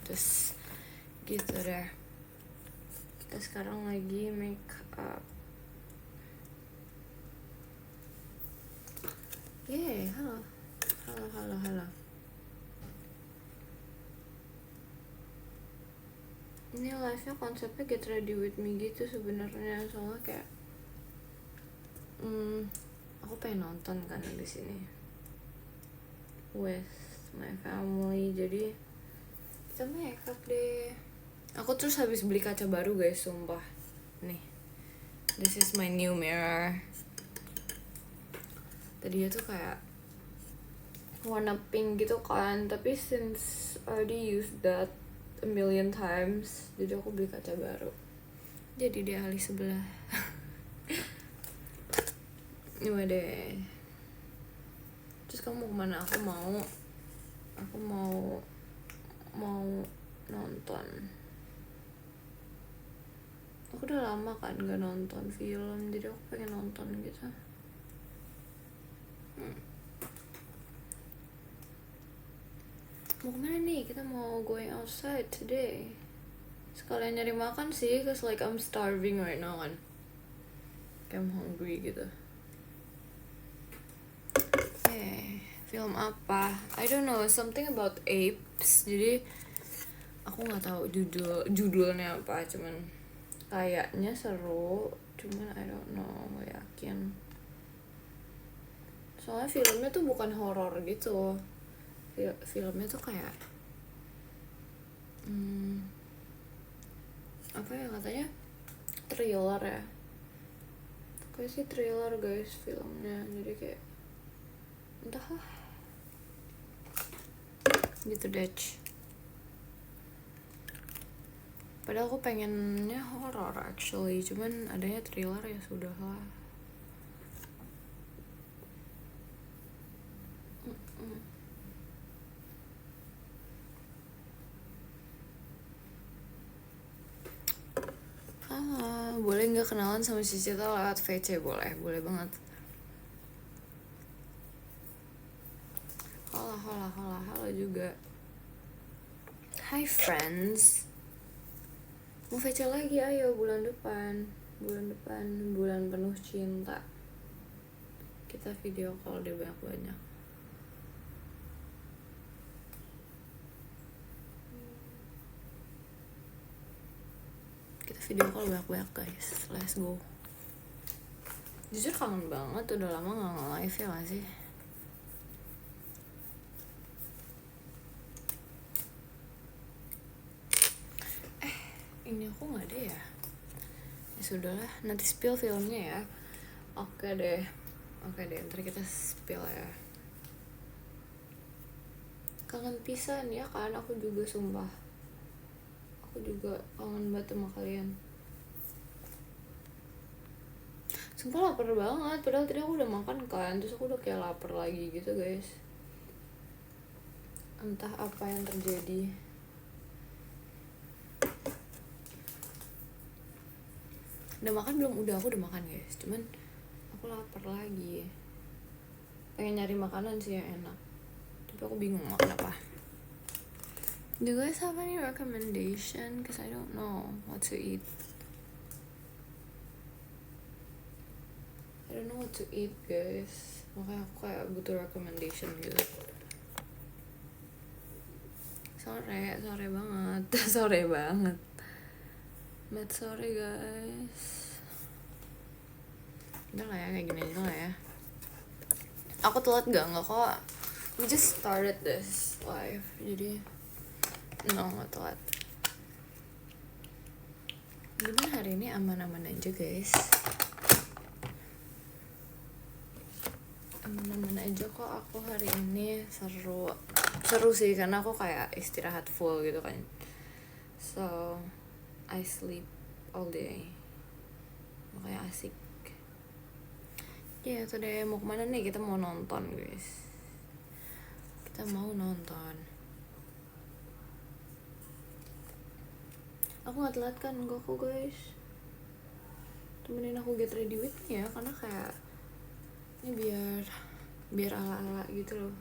terus gitu deh. Kita sekarang lagi make up. Halo. Ini live-nya konsepnya get ready with me gitu sebenarnya, soalnya kayak aku pengen nonton kan di sini with my family, jadi kita make up deh. Aku terus habis beli kaca baru guys, sumpah. Nih, this is my new mirror. Tadinya tuh kayak warna pink gitu kan, tapi since I already used that a million times, jadi aku beli kaca baru. Jadi dia ahli sebelah. Gimana deh. Terus kamu mau kemana? Aku mau nonton. Aku udah lama kan gak nonton film, jadi aku pengen nonton gitu. Mau kemana nih? Kita mau going outside today. Sekalian nyari makan sih, cause like I'm starving right now kan. Kayak I'm hungry gitu. Film apa? I don't know, something about apes. Jadi aku nggak tahu judulnya apa, cuman kayaknya seru, cuman I don't know, nggak yakin. Soalnya filmnya tuh bukan horor gitu. Filmnya tuh kayak apa ya katanya, thriller ya. Kayak sih thriller guys filmnya, jadi kayak entah gitu deh. Padahal aku pengennya horror actually, cuman adanya thriller ya sudah lah. Boleh nggak kenalan sama si Cita lewat VC? Boleh banget. Halo juga. Hi friends. Mau VC lagi ayo bulan depan, bulan penuh cinta. Kita video call deh banyak-banyak. Kita video call banyak-banyak guys. Let's go. Jujur kangen banget, udah lama gak nge-live ya gak sih? Ini aku gak ada ya? Ya sudahlah, nanti spill filmnya ya. Oke deh, ntar kita spill ya. Kangen pisan ya kan, aku juga sumpah. Aku juga kangen banget sama kalian. Sumpah lapar banget, padahal tadi aku udah makan kan, terus aku udah kayak lapar lagi gitu guys. Entah apa yang terjadi. Udah makan belum? Aku udah makan guys, cuman aku lapar lagi. Pengen nyari makanan sih yang enak, tapi aku bingung makan apa. Do you guys have any recommendation? Cause I don't know what to eat. I don't know what to eat guys, makanya aku kayak butuh recommendation gitu. Sore banget. Sore banget. But sorry guys. Udah lah ya, kayak gini aja lah ya. Aku telat gak kok. We just started this live, jadi no, gak telat. Gimana hari ini? Aman-aman aja guys. Aman-aman aja kok aku hari ini. Seru sih, karena aku kayak istirahat full gitu kan. So I sleep all day, makanya asik. Ya itu deh, mau kemana nih? Kita mau nonton guys. Kita mau nonton. Aku gak telat kan? Enggak kok guys. Temenin aku get ready with me ya, karena kayak ini biar ala-ala gitu loh.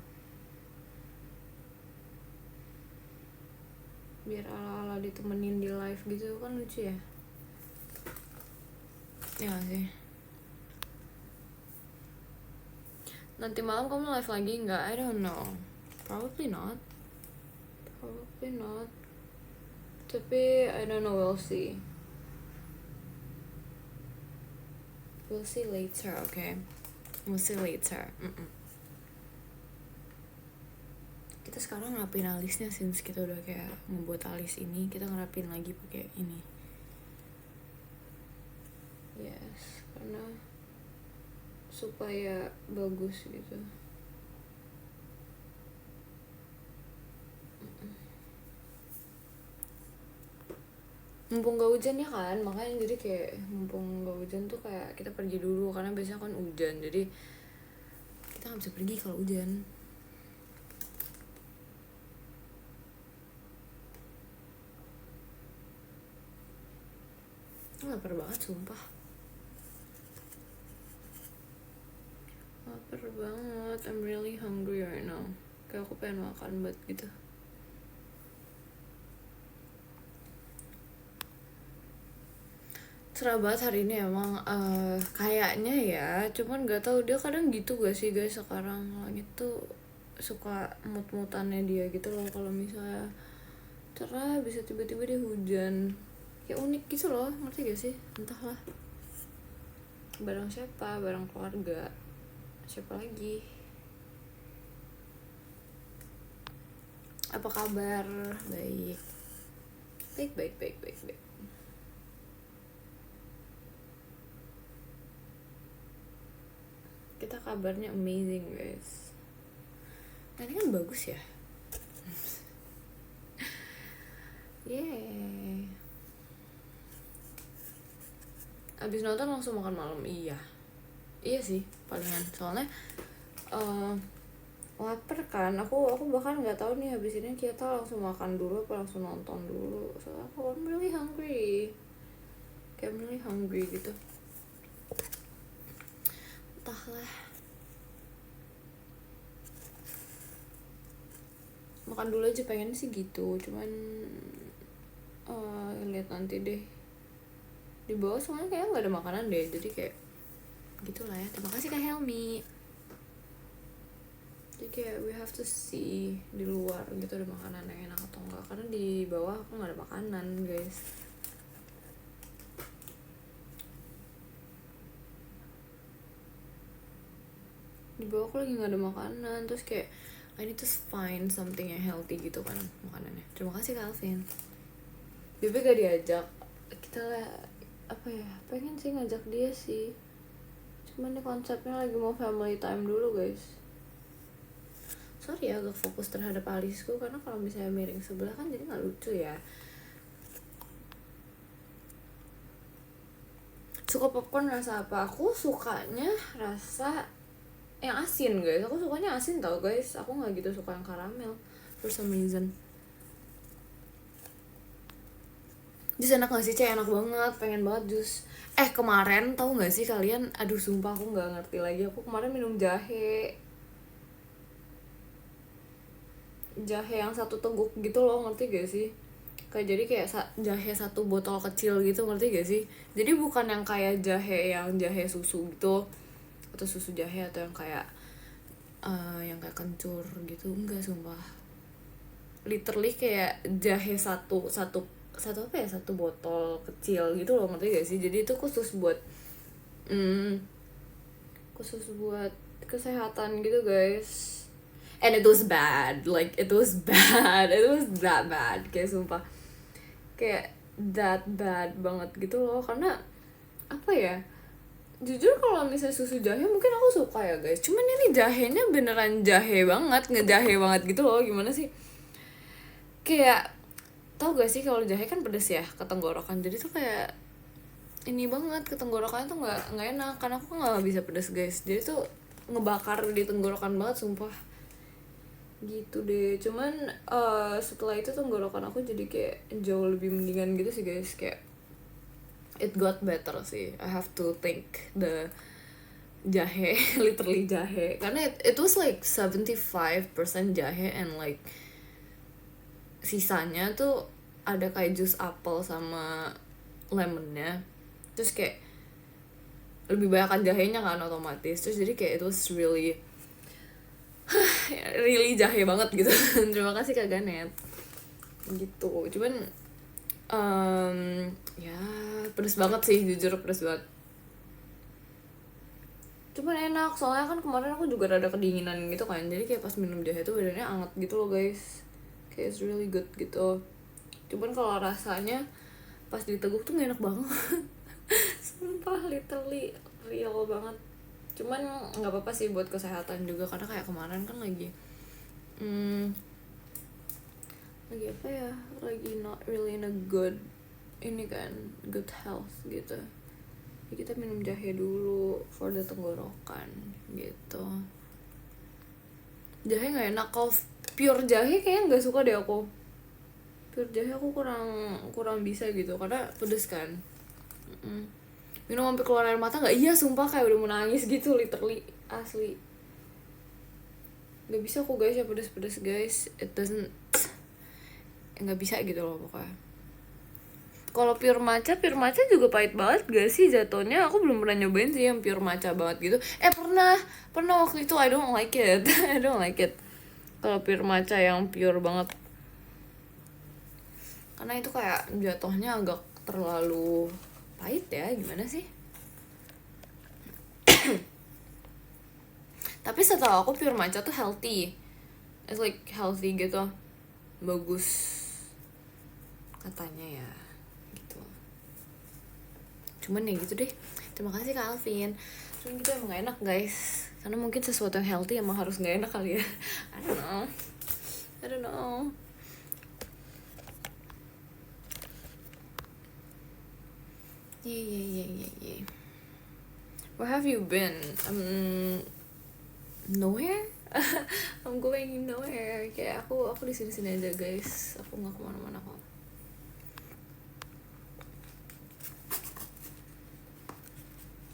biar ala-ala ditemenin di live gitu kan lucu ya. Ya gak sih? Nanti malam kamu live lagi nggak? I don't know. Probably not. Tapi I don't know, we'll see. We'll see later, okay? We'll see later. Kita sekarang ngerapin alisnya, since kita udah kayak membuat alis ini, kita ngerapin lagi pakai ini. Yes, karena supaya bagus gitu. Mumpung gak hujan ya kan, makanya jadi kayak mumpung gak hujan tuh kayak kita pergi dulu, karena biasanya kan hujan, jadi kita gak bisa pergi kalau hujan. Lapar banget sumpah, lapar banget. I'm really hungry right now, kayak aku pengen makan banget gitu. Cerah banget hari ini emang, kayaknya ya, cuman nggak tahu dia kadang gitu gak sih guys, sekarang langit tuh suka mut-mutannya dia gitu loh. Kalau misalnya cerah bisa tiba-tiba dia hujan, kayak unik gitu loh, ngerti gak sih? Entahlah, barang siapa, barang keluarga, siapa lagi. Apa kabar? Baik. Kita kabarnya amazing guys. Nah ini kan bagus ya. Yeay. Abis nonton langsung makan malam. Iya sih palingan, soalnya lapar kan. Aku bahkan nggak tahu nih habis ini kita langsung makan dulu apa langsung nonton dulu. Soalnya aku really hungry. Kayak really hungry gitu. Entahlah. Makan dulu aja pengen sih gitu. Cuman lihat nanti deh. Di bawah soalnya kayak nggak ada makanan deh. Jadi kayak gitulah ya. Terima kasih Kak Helmi. Jadi kayak we have to see di luar gitu ada makanan yang enak atau enggak, karena di bawah aku nggak ada makanan guys. Di bawah aku lagi nggak ada makanan, terus kayak I need to find something yang healthy gitu kan makanannya. Terima kasih Kak Alvin. Bebe gak diajak, kita lah apa ya, pengen sih ngajak dia sih, cuman nih konsepnya lagi mau family time dulu guys. Sorry ya agak fokus terhadap alisku, karena kalau misalnya miring sebelah kan jadi nggak lucu ya. Suka popcorn rasa apa? Aku sukanya rasa yang asin guys. Aku sukanya asin tau guys. Aku nggak gitu suka yang karamel for some reason. Jus enak gak sih? Cek enak banget, pengen banget jus. Kemarin tau gak sih kalian? Aduh sumpah aku gak ngerti lagi. Aku kemarin minum jahe yang satu teguk gitu loh, ngerti gak sih? Jadi kayak jahe satu botol kecil gitu, ngerti gak sih? Jadi bukan yang kayak jahe susu gitu, atau susu jahe, atau yang kayak kencur gitu, enggak sumpah. Literally kayak jahe satu apa ya, satu botol kecil gitu loh, ngerti gak sih? Jadi itu khusus buat kesehatan gitu guys. And it was bad, like it was that bad, kayak sumpah kayak that bad banget gitu loh. Karena apa ya, jujur kalau misalnya susu jahe mungkin aku suka ya guys, cuman ini jahenya beneran jahe banget, ngejahe banget gitu loh. Gimana sih, kayak tau gak sih kalau jahe kan pedes ya ke tenggorokan, jadi tuh kayak ini banget ke tenggorokannya tuh nggak enak, karena aku nggak bisa pedes guys, jadi tuh ngebakar di tenggorokan banget sumpah gitu deh. Cuman setelah itu tenggorokan aku jadi kayak jauh lebih mendingan gitu sih guys, kayak it got better sih. I have to thank the jahe literally jahe, karena it was like 75% jahe and like sisanya tuh ada kayak jus apel sama lemonnya, terus kayak lebih banyak kan jahenya kan otomatis, terus jadi kayak it was really really jahe banget gitu. Terima kasih Kak Ganet gitu. Cuman ya pedes banget sih, jujur pedes banget. Cuman enak, soalnya kan kemarin aku juga rada kedinginan gitu kan, jadi kayak pas minum jahe tuh badannya anget gitu loh guys, kayak it's really good gitu. Cuman kalau rasanya pas diteguk tuh gak enak banget. Sumpah literally real banget. Cuman nggak apa-apa sih buat kesehatan juga, karena kayak kemarin kan lagi lagi apa ya, lagi not really in a good ini kan, good health gitu. Jadi kita minum jahe dulu for the tenggorokan gitu. Jahe nggak enak, kalau pure jahe kayaknya nggak suka deh aku. Pure jahe aku kurang bisa gitu karena pedes kan. Minum sampai keluar air mata nggak? Iya sumpah kayak udah mau nangis gitu, literally asli. Nggak bisa aku guys ya pedes-pedes guys, it doesn't, nggak bisa gitu loh pokoknya. Kalau pure matcha juga pahit banget gak sih jatuhnya? Aku belum pernah nyobain sih yang pure matcha banget gitu. Pernah waktu itu, I don't like it. I don't like it kalau pure matcha yang pure banget, karena itu kayak jatuhnya agak terlalu pahit ya, gimana sih. Tapi setelah aku pure matcha tuh healthy, it's like healthy gitu, bagus katanya ya gitu. Cuman ya gitu deh. Terima kasih Kak Alvin. Cuman gitu emang gak enak guys, karena mungkin sesuatu yang healthy emang harus gak enak kali ya. I don't know. Yeah. Where have you been? Nowhere. I'm going nowhere. Kayak aku di sini aja guys. Aku nggak kemana-mana kok.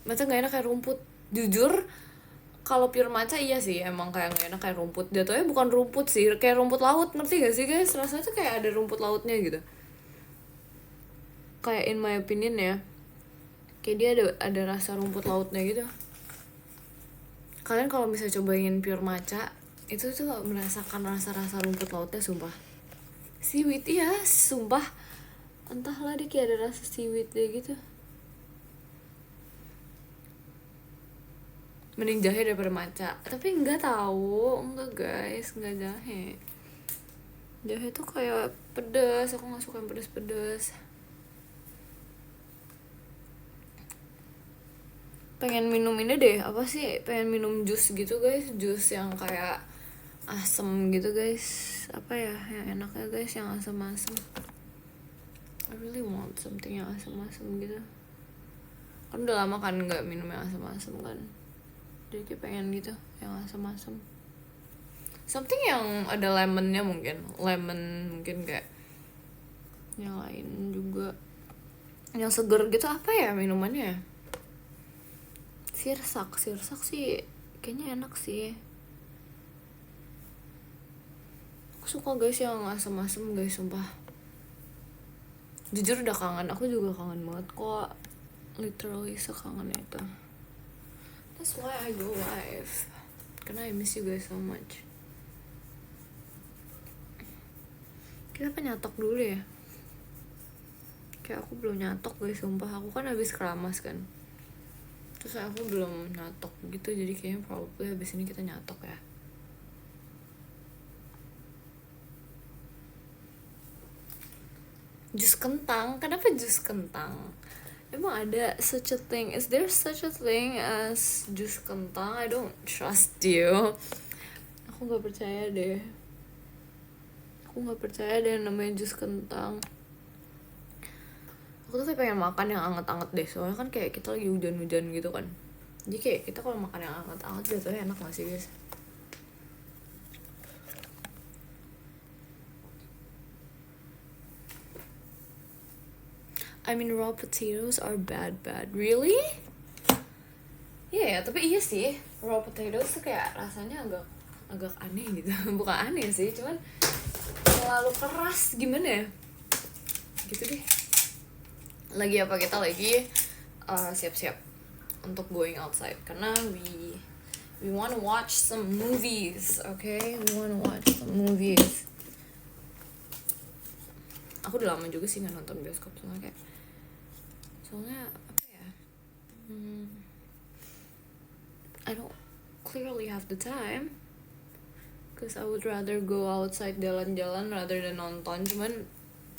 Matcha nggak enak kayak rumput. Jujur, kalau pure matcha iya sih emang kayak nggak enak kayak rumput. Jatuhnya bukan rumput sih, kayak rumput laut, ngerti gak sih guys? Rasanya tuh kayak ada rumput lautnya gitu. Kayak in my opinion ya, kayak dia ada rasa rumput lautnya gitu. Kalian kalau misalnya cobain pure matcha, itu tuh merasakan rasa rumput lautnya, sumpah. Seaweed ya, sumpah. Entahlah dia kayak ada rasa seaweed deh gitu. Mending jahe daripada matcha. Tapi enggak guys, enggak jahe. Jahe tuh kayak pedas, aku nggak suka yang pedas-pedas. Pengen minum ini deh, apa sih, pengen minum jus gitu guys, jus yang kayak asem gitu guys. Apa ya yang enaknya guys, yang asem-asem. I really want something yang asem-asem gitu, kan udah lama kan nggak minum yang asem-asem kan, jadi kayak pengen gitu yang asem-asem, something yang ada lemonnya, mungkin kayak yang lain juga yang seger gitu. Apa ya minumannya? Sirsak sih kayaknya enak sih. Aku suka guys yang asem-asem guys, sumpah. Jujur udah kangen, aku juga kangen banget kok, literally sekangen itu. That's why I go live, karena I miss you guys so much. Kita nyatok dulu ya, kayak aku belum nyatok guys, sumpah. Aku kan habis keramas kan, terus aku belum nyatok gitu, jadi kayaknya probably habis ini kita nyatok ya. Jus kentang, kenapa jus kentang? Emang ada such a thing? Is there such a thing as jus kentang? I don't trust you. Aku gak percaya deh. Namanya jus kentang. Aku tuh kayak pengen makan yang anget-anget deh, soalnya kan kayak kita lagi hujan-hujan gitu kan. Jadi kayak kita kalau makan yang anget-anget jatuhnya enak gak sih guys? I mean raw potatoes are bad. Really? Iya ya, tapi iya sih, raw potatoes tuh kayak rasanya agak aneh gitu. Bukan aneh sih, cuman terlalu keras, gimana ya? gitu deh. Lagi apa, kita lagi siap-siap untuk going outside karena we wanna watch some movies, okay? We wanna watch some movies. Aku udah lama juga sih nggak nonton bioskop, soalnya apa ya, I don't clearly have the time, cause I would rather go outside jalan-jalan rather than nonton. Cuman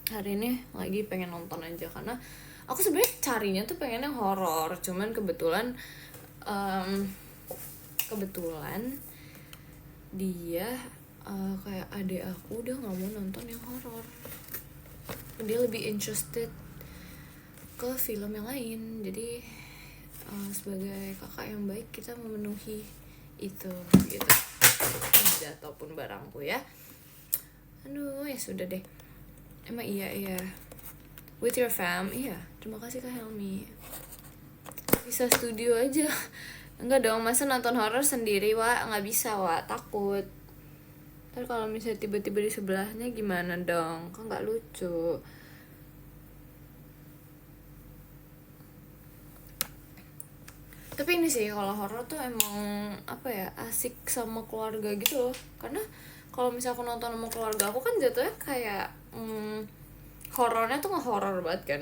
hari ini lagi pengen nonton aja karena aku sebenarnya carinya tuh pengen yang horor, cuman kebetulan dia kayak adik aku udah nggak mau nonton yang horor, dia lebih interested ke film yang lain. Jadi sebagai kakak yang baik kita memenuhi itu gitu. Ataupun barangku ya, aduh ya sudah deh. Emang iya with your fam, iya terima kasih Kak Helmi. Bisa studio aja. Enggak dong, masa nonton horor sendiri Wak, nggak bisa Wak, takut ntar kalau misalnya tiba-tiba di sebelahnya gimana dong, kan nggak lucu. Tapi ini sih kalau horor tuh emang apa ya, asik sama keluarga gitu loh. Karena kalau misalnya aku nonton sama keluarga aku kan jatuhnya kayak horornya tuh nge-horror banget kan.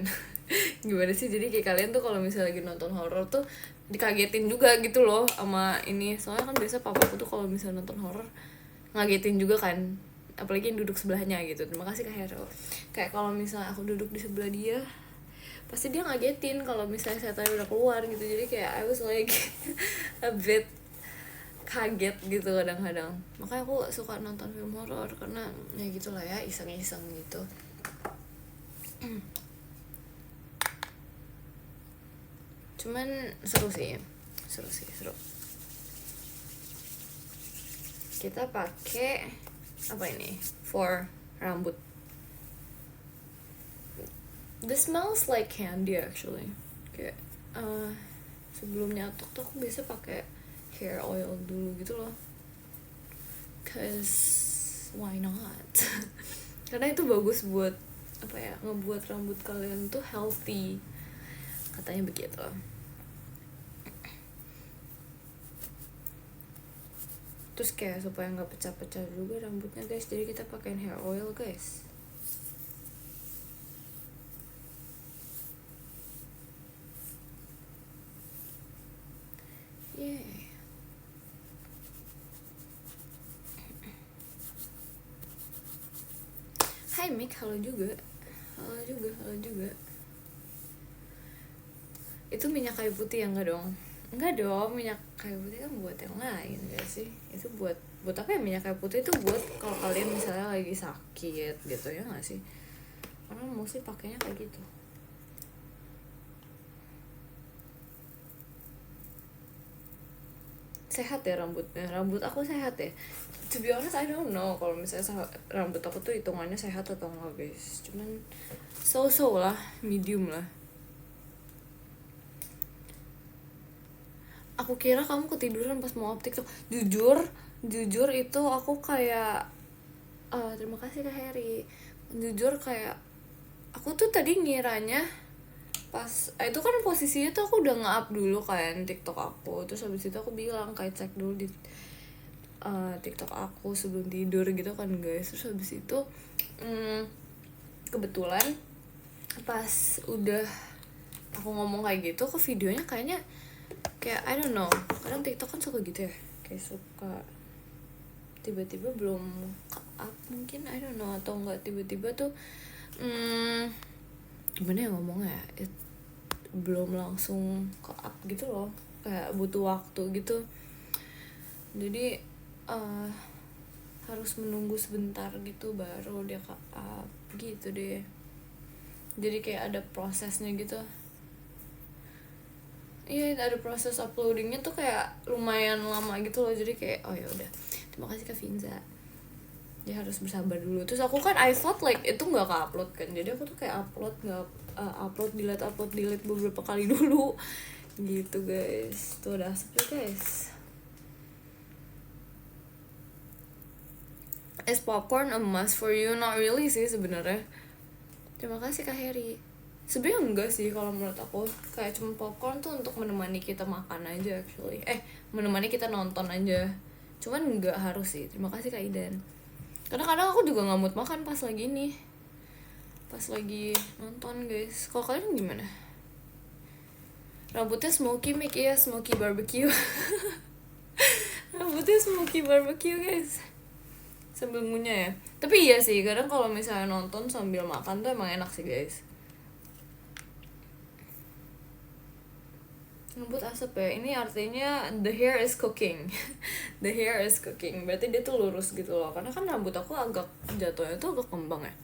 Gimana sih, jadi kayak kalian tuh kalau misalnya lagi nonton horor tuh dikagetin juga gitu loh sama ini. Soalnya kan biasa papaku tuh kalau misalnya nonton horor ngagetin juga kan, apalagi yang duduk sebelahnya gitu. Terima kasih Kak Hero. Kayak kalau misalnya aku duduk di sebelah dia, pasti dia ngagetin kalau misalnya saya tadi udah keluar gitu. Jadi kayak I was like a bit kaget gitu kadang-kadang. Makanya aku suka nonton film horor karena ya gitulah ya, iseng-iseng gitu. Cuman seru. Kita pakai apa ini for rambut. This smells like candy actually. Kayak sebelum nyatok tuh aku biasa pakai hair oil dulu gitu loh. Cause why not? Karena itu bagus buat apa ya, ngebuat rambut kalian tuh healthy. Katanya begitu. Terus kayak supaya nggak pecah-pecah juga rambutnya guys, jadi kita pakein hair oil guys. Yeay. Hai Mik, halo juga. Itu minyak kayu putih ya? Enggak dong, minyak kayu putih kan buat yang lain gak sih? Itu buat apa ya, minyak kayu putih itu buat kalau kalian misalnya lagi sakit gitu ya gak sih? Karena mostly pakainya kayak gitu. Sehat ya rambutnya, rambut aku sehat ya. To be honest I don't know kalau misalnya rambut aku tuh hitungannya sehat atau enggak guys. Cuman so lah, medium lah. Aku kira kamu ketiduran pas mau optik tuh. Jujur itu aku kayak terima kasih Kak Heri. Jujur kayak aku tuh tadi ngiranya pas itu kan posisinya tuh aku udah nge-up dulu kan TikTok aku. Terus habis itu aku bilang kayak cek dulu di TikTok aku sebelum tidur gitu kan guys. Terus habis itu kebetulan pas udah aku ngomong kayak gitu ke videonya kayaknya kayak I don't know, kadang TikTok kan suka gitu ya, kayak suka tiba-tiba belum up mungkin, I don't know, atau enggak tiba-tiba tuh gimana ya ngomongnya, belum langsung ke up gitu loh, kayak butuh waktu gitu. Jadi harus menunggu sebentar gitu baru dia ke up gitu deh. Jadi kayak ada prosesnya gitu. Iya, ada proses uploadingnya tuh kayak lumayan lama gitu loh. Jadi kayak oh ya udah, terima kasih Kak Vinza, dia harus bersabar dulu. Terus aku kan I thought like itu nggak ke upload kan, jadi aku tuh kayak upload delete beberapa kali dulu gitu guys. Tuh udah asap guys. Is popcorn a must for you? Not really sih sebenarnya. Terima kasih Kak Heri. Sebenarnya enggak sih kalau menurut aku, kayak cuma popcorn tuh untuk menemani kita makan aja actually. Menemani kita nonton aja. Cuman enggak harus sih. Terima kasih Kak Idan. Karena kadang aku juga nggak mood makan pas lagi ini. Pas lagi nonton guys. Kalau kalian gimana? Rambutnya smoky mic ya, smoky barbecue. Rambutnya smoky barbecue guys. Sambil ngunyah ya. Tapi iya sih, kadang kalau misalnya nonton sambil makan tuh emang enak sih guys. Rambut asap ya, ini artinya the hair is cooking. The hair is cooking, berarti dia tuh lurus gitu loh. Karena kan rambut aku agak jatuhnya tuh agak kembang ya.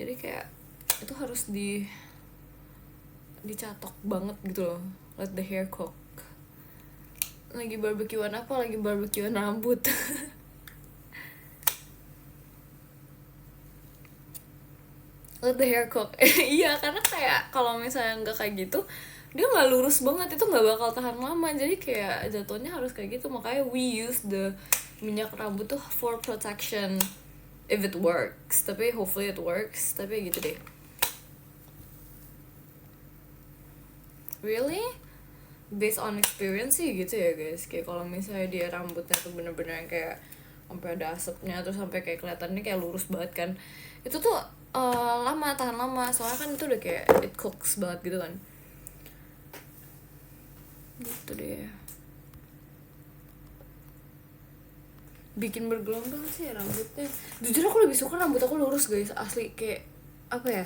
Jadi kayak itu harus dicatok banget gitu loh. Let the hair cook. Lagi barbekyuan apa? Lagi barbekyuan rambut. Let the hair cook. Iya, karena kayak kalau misalnya nggak kayak gitu, dia nggak lurus banget, itu nggak bakal tahan lama. Jadi kayak jatuhnya harus kayak gitu. Makanya we use the minyak rambut tuh for protection if it works. Tapi hopefully it works. Tapi gitu deh. Really? Based on experience sih gitu ya guys. Kayak kalau misalnya dia rambutnya tuh bener-bener yang kayak sampai ada asapnya, terus sampai kayak kelihatannya kayak lurus banget kan, itu tuh lama, tahan lama. Soalnya kan itu udah kayak it cooks banget gitu kan. Gitu deh. Bikin bergelombang sih rambutnya. Jujur aku lebih suka rambut aku lurus guys, asli. Kayak apa ya,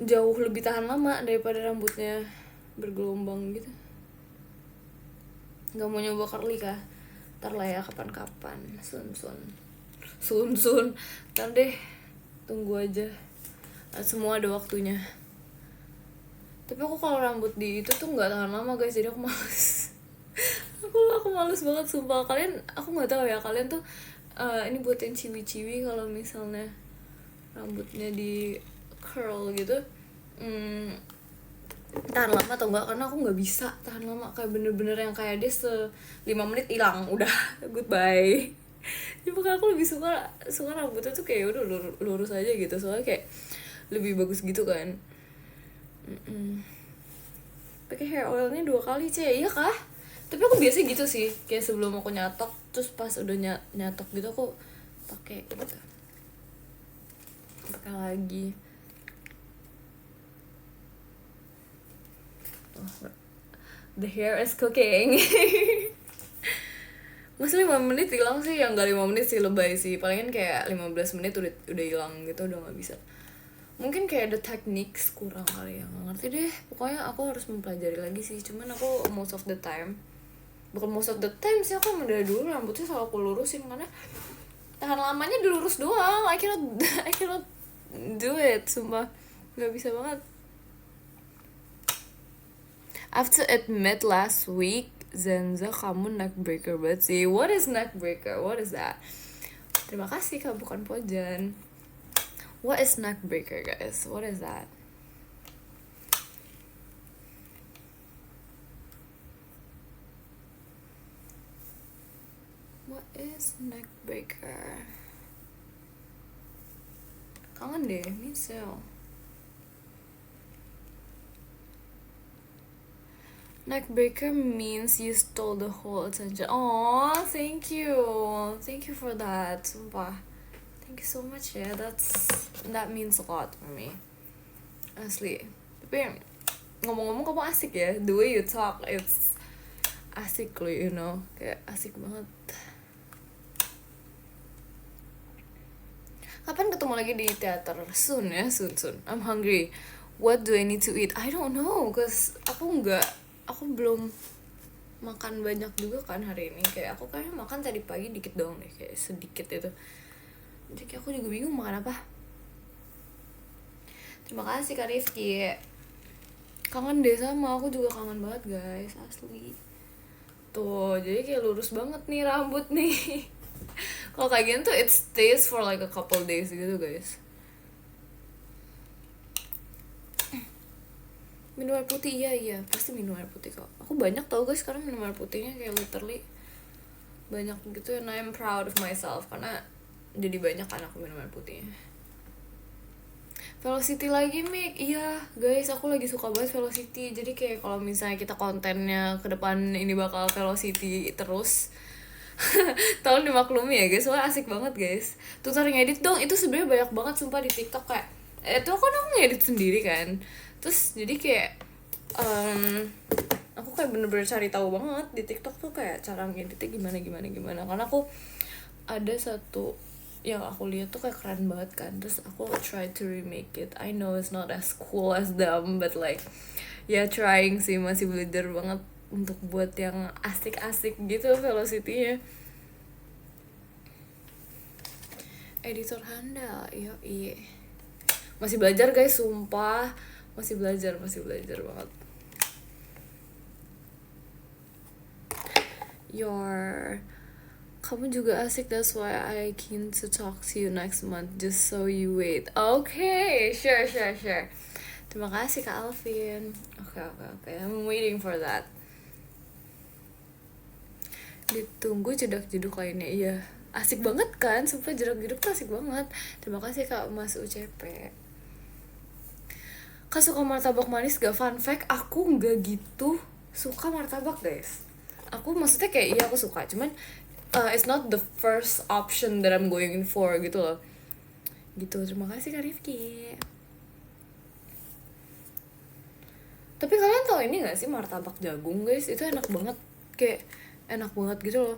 jauh lebih tahan lama daripada rambutnya bergelombang gitu. Gak mau nyoba curly kah? Ntar lah ya, kapan-kapan. Sun. Ntar deh, tunggu aja. Semua ada waktunya. Tapi aku kalau rambut di itu tuh nggak tahan lama guys, jadi aku males. aku males banget sumpah. Kalian, aku nggak tahu ya, kalian tuh ini buat yang ciwi-ciwi, kalau misalnya rambutnya di curl gitu, tahan lama atau enggak. Karena aku nggak bisa tahan lama, kayak bener-bener yang kayak dia 5 menit hilang udah. Goodbye. Jadi makanya aku lebih suka rambutnya tuh kayak udah lurus aja gitu, soalnya kayak lebih bagus gitu kan. Pakai hair oilnya 2 kali iya kah? Tapi aku biasa gitu sih, kayak sebelum aku nyatok, terus pas udah nyatok gitu aku pakai gitu, pakai lagi. The hair is cooking. Masa 5 menit hilang sih? Yang gak 5 menit sih, lebay sih. Palingan kayak 15 menit udah hilang gitu, udah gak bisa. Mungkin kayak the techniques kurang kali ya, gak ngerti deh. Pokoknya aku harus mempelajari lagi sih. Cuman aku most of the time sih, aku dari dulu rambutnya selalu aku lurusin. Karena tahan lamanya dilurus doang. I cannot do it, sumpah. Gak bisa banget. I have to admit, last week Zenza, kamu neckbreaker banget sih. What is neckbreaker? What is that? Terima kasih Kak Bukan Pojan. What is neckbreaker guys? What is that? What is neckbreaker? Kangen deh, me too. Neckbreaker means you stole the whole attention. Oh, thank you for that. Sumpah, thank you so much ya. That means a lot for me, asli. Tapi ngomong-ngomong, kamu asik ya. The way you talk, it's asik loh, you know. Kayak asik banget. Kapan ketemu lagi di teater? Soon ya, soon. I'm hungry. What do I need to eat? I don't know, cause aku belum makan banyak juga kan hari ini. Kayak aku kayaknya makan tadi pagi dikit doang deh, kayak sedikit itu. Jadi kayak aku juga bingung makan apa. Terima kasih Kak Rifki. Kangen deh, sama aku juga kangen banget guys, asli. Tuh, jadi kayak lurus banget nih rambut nih. Kalau kayak gini tuh it stays for like a couple days gitu guys. Minum air putih, iya pasti minum air putih kok. Aku banyak tau guys sekarang minum air putihnya, kayak literally banyak gitu. And I'm proud of myself karena jadi banyak kan aku minum air putihnya. Velocity lagi Mik, iya guys aku lagi suka banget Velocity. Jadi kayak kalau misalnya kita kontennya ke depan ini bakal Velocity terus tolong dimaklumi ya guys, soalnya asik banget guys. Tutor ngedit dong, itu sebenarnya banyak banget sumpah di TikTok kayak itu kan aku ngedit sendiri kan. Terus jadi kayak aku kayak bener-bener cari tahu banget di TikTok tuh kayak cara ngeditnya gimana karena aku ada satu yang aku lihat tuh kayak keren banget kan, terus aku try to remake it. I know it's not as cool as them but like ya trying sih, masih belajar banget untuk buat yang asik-asik gitu Velocity-nya. Editor handal, iya masih belajar guys sumpah, masih belajar banget. Kamu juga asik, that's why I keen to talk to you next month, just so you wait. Okay, sure. Terima kasih Kak Alvin. Okay, I'm waiting for that. Ditunggu jedak-jeduk lainnya, iya. Asik banget kan, sumpah jedak-jeduk tuh asik banget. Terima kasih Kak Mas UCP. Kak suka martabak manis gak? Fun fact, aku gak gitu suka martabak guys. Aku maksudnya kayak iya aku suka, cuman it's not the first option that I'm going for gitu loh. Gitu, terima kasih Kak Rifki. Tapi kalian tau ini gak sih martabak jagung guys? Itu enak banget, kayak enak banget gitu loh.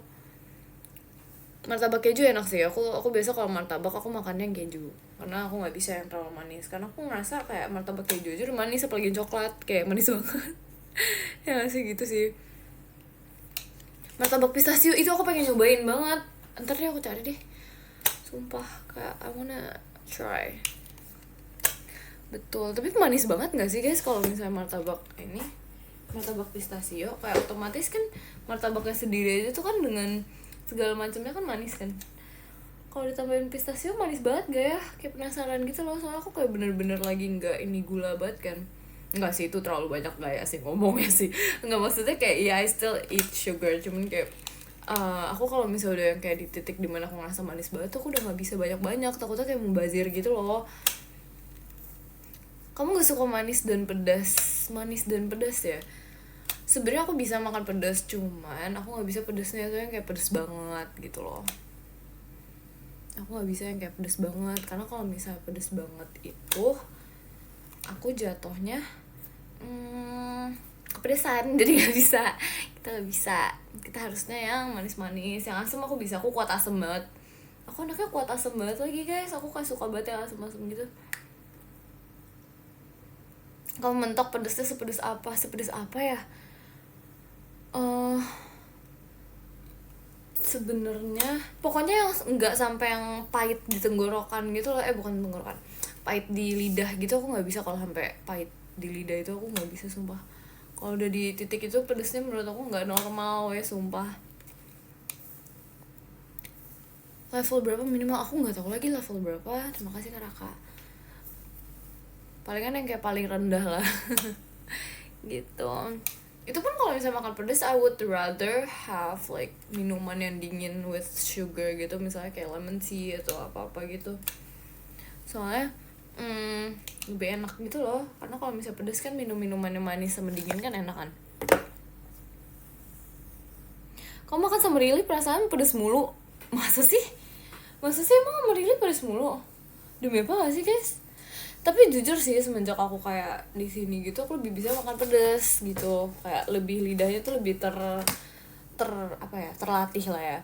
Martabak keju enak sih, aku biasa kalau martabak aku makannya yang keju karena aku nggak bisa yang terlalu manis, karena aku ngerasa kayak martabak keju aja udah manis, apalagi coklat kayak manis banget. Ya gak sih gitu sih. Martabak pistachio itu aku pengen nyobain banget, ntar deh aku cari deh sumpah, kayak I wanna try. Betul, tapi manis banget gak sih guys kalau misalnya martabak ini, martabak pistachio kayak otomatis kan martabaknya sendiri aja tuh kan dengan segala macamnya kan manis kan. Kalau ditambahin pistachio manis banget gak ya? Kayak penasaran gitu loh, soalnya aku kayak bener-bener lagi nggak ini gula banget kan. Enggak sih, itu terlalu banyak gak ya sih ngomongnya sih. Enggak, maksudnya kayak ya I still eat sugar, cuman kayak aku kalau misalnya udah yang kayak di titik dimana aku ngerasa manis banget tuh aku udah nggak bisa banyak-banyak, takutnya kayak membazir gitu loh. Kamu gak suka manis dan pedas ya? Sebenarnya aku bisa makan pedas, cuman aku nggak bisa pedasnya tuh yang kayak pedas banget gitu loh. Aku nggak bisa yang kayak pedas banget, karena kalau misalnya pedas banget itu aku jatuhnya kepedesan, jadi nggak bisa. Kita harusnya yang manis-manis. Yang asam aku bisa, aku kuat asam banget. Aku anaknya kuat asam banget lagi guys, aku kan suka banget yang asam-asam gitu. Kalau mentok pedasnya sepedes apa ya? Sebenarnya pokoknya yang nggak sampai yang pahit di tenggorokan gitu loh, bukan tenggorokan, pahit di lidah gitu aku nggak bisa. Kalau sampai pahit di lidah itu aku nggak bisa sumpah. Kalau udah di titik itu pedesnya menurut aku nggak normal ya sumpah. Level berapa minimal aku nggak tahu lagi level berapa. Terima kasih Kak Raka. Palingan yang kayak paling rendah lah. Gitu. Itu pun kalau misalnya makan pedas I would rather have like minuman yang dingin with sugar gitu, misalnya kayak lemon tea atau apa-apa gitu. Soalnya lebih enak gitu loh, karena kalau misalnya pedas kan minum-minuman yang manis sama dingin kan enak kan. Kamu makan sama Rili perasaan pedas mulu. Masa sih emang sama Rili pedas mulu? Demi apa gak sih guys? Tapi jujur sih semenjak aku kayak di sini gitu aku lebih bisa makan pedas gitu, kayak lebih lidahnya tuh lebih terlatih lah ya.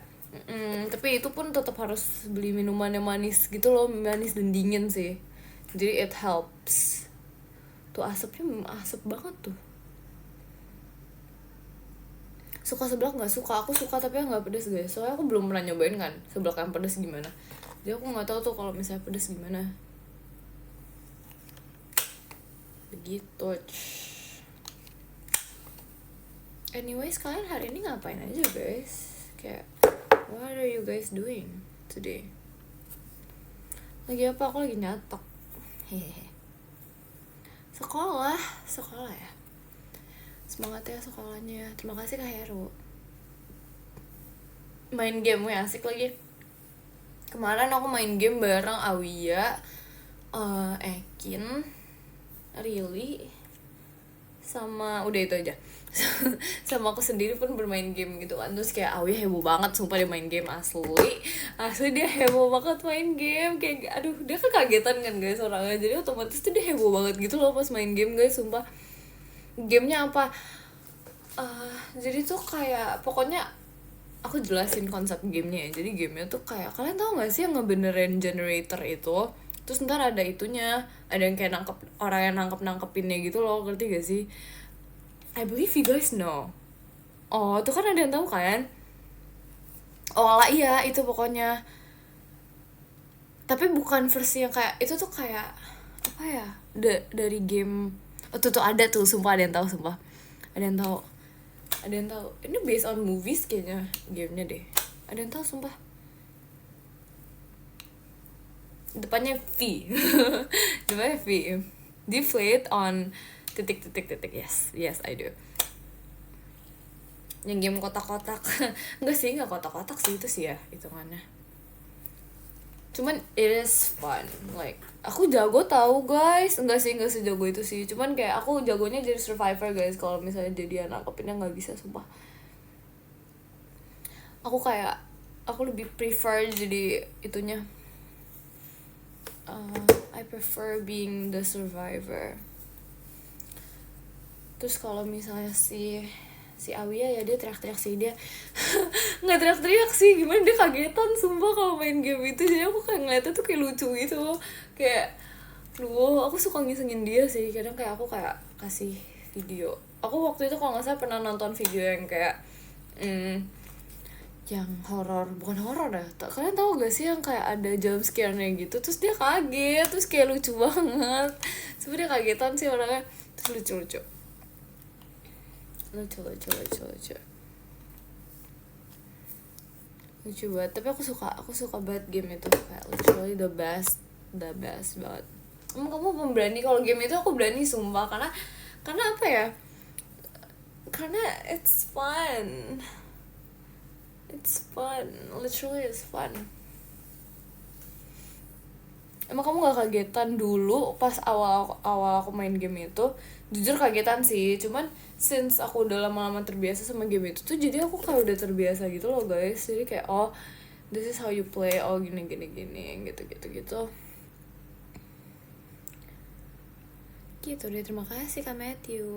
Tapi itu pun tetap harus beli minuman yang manis gitu loh, manis dan dingin sih, jadi it helps. Tuh asapnya asap banget tuh. Suka seblak nggak? Suka, aku suka tapi yang nggak pedas guys, soalnya aku belum pernah nyobain kan seblak yang pedas gimana, jadi aku nggak tahu tuh kalau misalnya pedas gimana. Begitu. Anyways, kalian hari ini ngapain aja guys? Kayak what are you guys doing today? Lagi apa? Aku lagi nyatok. Hehehe. Sekolah ya. Semangat ya sekolahnya. Terima kasih Kak Heru. Main game asik lagi. Kemarin aku main game bareng Awia, Ekin, Rili, sama udah itu aja. Sama aku sendiri pun bermain game gitu kan. Terus kayak Awi heboh banget sumpah dia main game, asli dia heboh banget main game. Kayak aduh, dia kan kagetan kan guys orangnya, jadi otomatis tuh dia heboh banget gitu loh pas main game guys. Sumpah gamenya apa, jadi tuh kayak pokoknya aku jelasin konsep gamenya ya. Jadi gamenya tuh kayak, kalian tahu nggak sih yang ngebenerin generator itu, terus ntar ada itunya, ada yang kayak nangkep, orang yang nangkepinnya gitu loh, ngerti gak sih? I believe you guys know. Oh tuh kan ada yang tahu kan? Oh lah iya itu pokoknya, tapi bukan versi yang kayak itu tuh, kayak apa ya, dari game. Oh tuh ada tuh, sumpah ada yang tahu, sumpah ada yang tahu, ada yang tahu. Ini based on movies kayaknya gamenya deh. Ada yang tahu sumpah. Depannya V. Depannya V. Deflate on titik. Yes I do. Yang game kotak-kotak. Enggak kotak-kotak sih, itu sih ya hitungannya. Cuman it is fun. Like aku jago tahu guys. Enggak sejago itu sih. Cuman kayak aku jagonya jadi survivor guys. Kalau misalnya jadi anak nangkepinnya nggak bisa sumpah. Aku lebih prefer jadi itunya. I prefer being the survivor. Terus kalau misalnya si Awia ya dia teriak-teriak sih, dia nggak teriak-teriak sih, gimana dia kagetan sumpah kalau main game itu. Jadi aku kayak ngeliatnya tuh kayak lucu gitu, kayak aku suka ngisengin dia sih. Kadang kayak aku kayak kasih video. Aku waktu itu kalau nggak salah pernah nonton video yang kayak yang horor, bukan horor ya, kalian tahu gak sih yang kayak ada jump scare-nya gitu, terus dia kaget, terus kayak lucu banget. Sebenernya kagetan sih orangnya, terus lucu banget. Tapi aku suka banget game itu, kayak literally the best banget. Kamu pemberani kalau game itu. Aku berani sumpah, karena apa ya, karena it's fun, literally it's fun. Emang kamu gak kagetan dulu pas awal aku main game itu? Jujur kagetan sih, cuman since aku udah lama-lama terbiasa sama game itu tuh, jadi aku kayak udah terbiasa gitu loh guys. Jadi kayak oh this is how you play, oh gini gitu deh. Terima kasih Kak Matthew.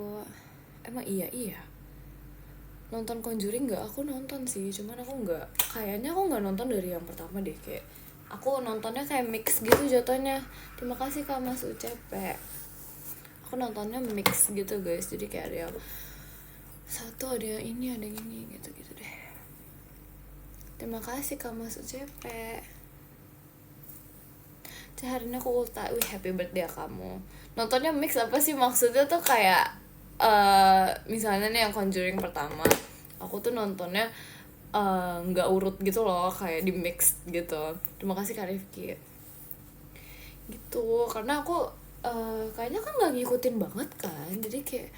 Emang iya nonton Conjuring nggak? Aku nonton sih, cuman aku nggak nonton dari yang pertama deh. Kayak aku nontonnya kayak mix gitu jatuhnya. Terima kasih Kak Mas UCP. Aku nontonnya mix gitu guys, jadi kayak ada yang satu, ada yang ini gitu deh. Terima kasih Kak Mas UCP. Hari ini aku ulta, happy birthday kamu. Nontonnya mix apa sih maksudnya tuh? Kayak misalnya nih yang Conjuring pertama, aku tuh nontonnya nggak urut gitu loh, kayak di mix gitu. Terima kasih Kak Rifki gitu, karena aku kayaknya kan nggak ngikutin banget kan, jadi kayak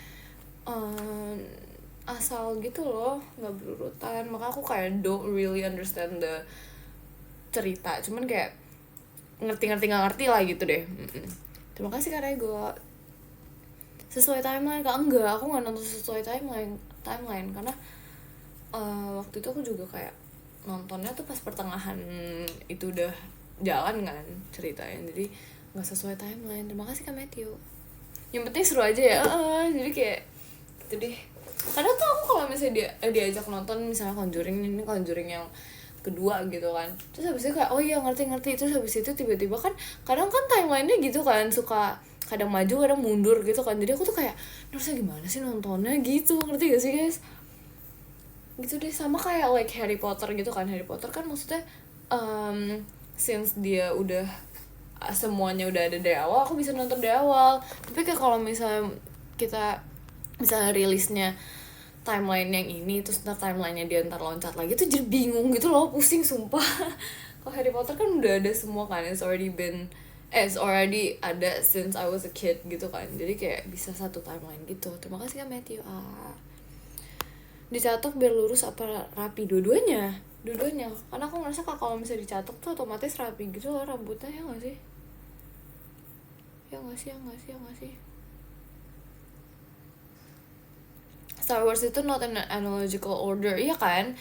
asal gitu loh, nggak berurutan. Maka aku kayak don't really understand the cerita, cuman kayak ngerti lah gitu deh. Terima kasih Kak Rego. Sesuai timeline Kak? Enggak, aku nggak nonton sesuai timeline karena waktu itu aku juga kayak nontonnya tuh pas pertengahan itu udah jalan kan ceritanya, jadi nggak sesuai timeline. Terima kasih Kak Matthew. Yang penting seru aja ya. Jadi kayak gitu deh. Kadang tuh aku kalau misalnya diajak nonton misalnya Conjuring yang kedua gitu kan, terus habis itu kayak oh iya ngerti, terus habis itu tiba-tiba kan kadang kan timelinenya gitu kan, suka kadang maju kadang mundur gitu kan. Jadi aku tuh kayak harusnya gimana sih nontonnya gitu, ngerti gak sih guys? Gitu deh. Sama kayak like Harry Potter gitu kan. Harry Potter kan maksudnya since dia udah semuanya udah ada dari awal, aku bisa nonton dari awal. Tapi kayak kalau misalnya kita rilisnya timeline yang ini, terus ntar timelinenya dia ntar loncat lagi, tuh jadi bingung gitu loh, pusing sumpah. Kalau Harry Potter kan udah ada semua kan, it's already ada since I was a kid gitu kan, jadi kayak bisa satu timeline gitu. Terima kasih Kak Matthew. Dicatok biar lurus apa rapi? Dua-duanya, karena aku ngerasa kalau misalnya dicatok tuh otomatis rapi gitu loh rambutnya, ya gak sih? Ya nggak sih. Star Wars itu not in analogical order, iya kan?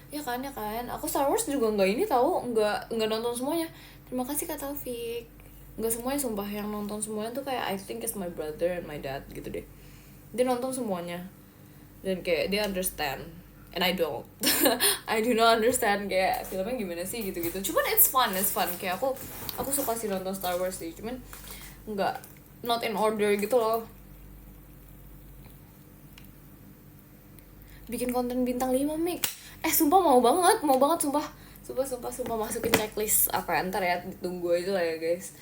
Aku Star Wars juga nggak ini tahu, nggak nonton semuanya. Terima kasih Kak Taufik. Nggak semuanya, sumpah. Yang nonton semuanya tuh kayak I think it's my brother and my dad gitu deh. Dia nonton semuanya dan kayak dia understand and I don't. I do not understand kayak filmnya gimana sih gitu-gitu. Cuman it's fun. Kayak aku suka sih nonton Star Wars sih. Cuman nggak not in order gitu loh. Bikin konten bintang 5 Mik. Sumpah mau banget sumpah masukin checklist apa ya, ntar ya ditunggu aja lah ya guys.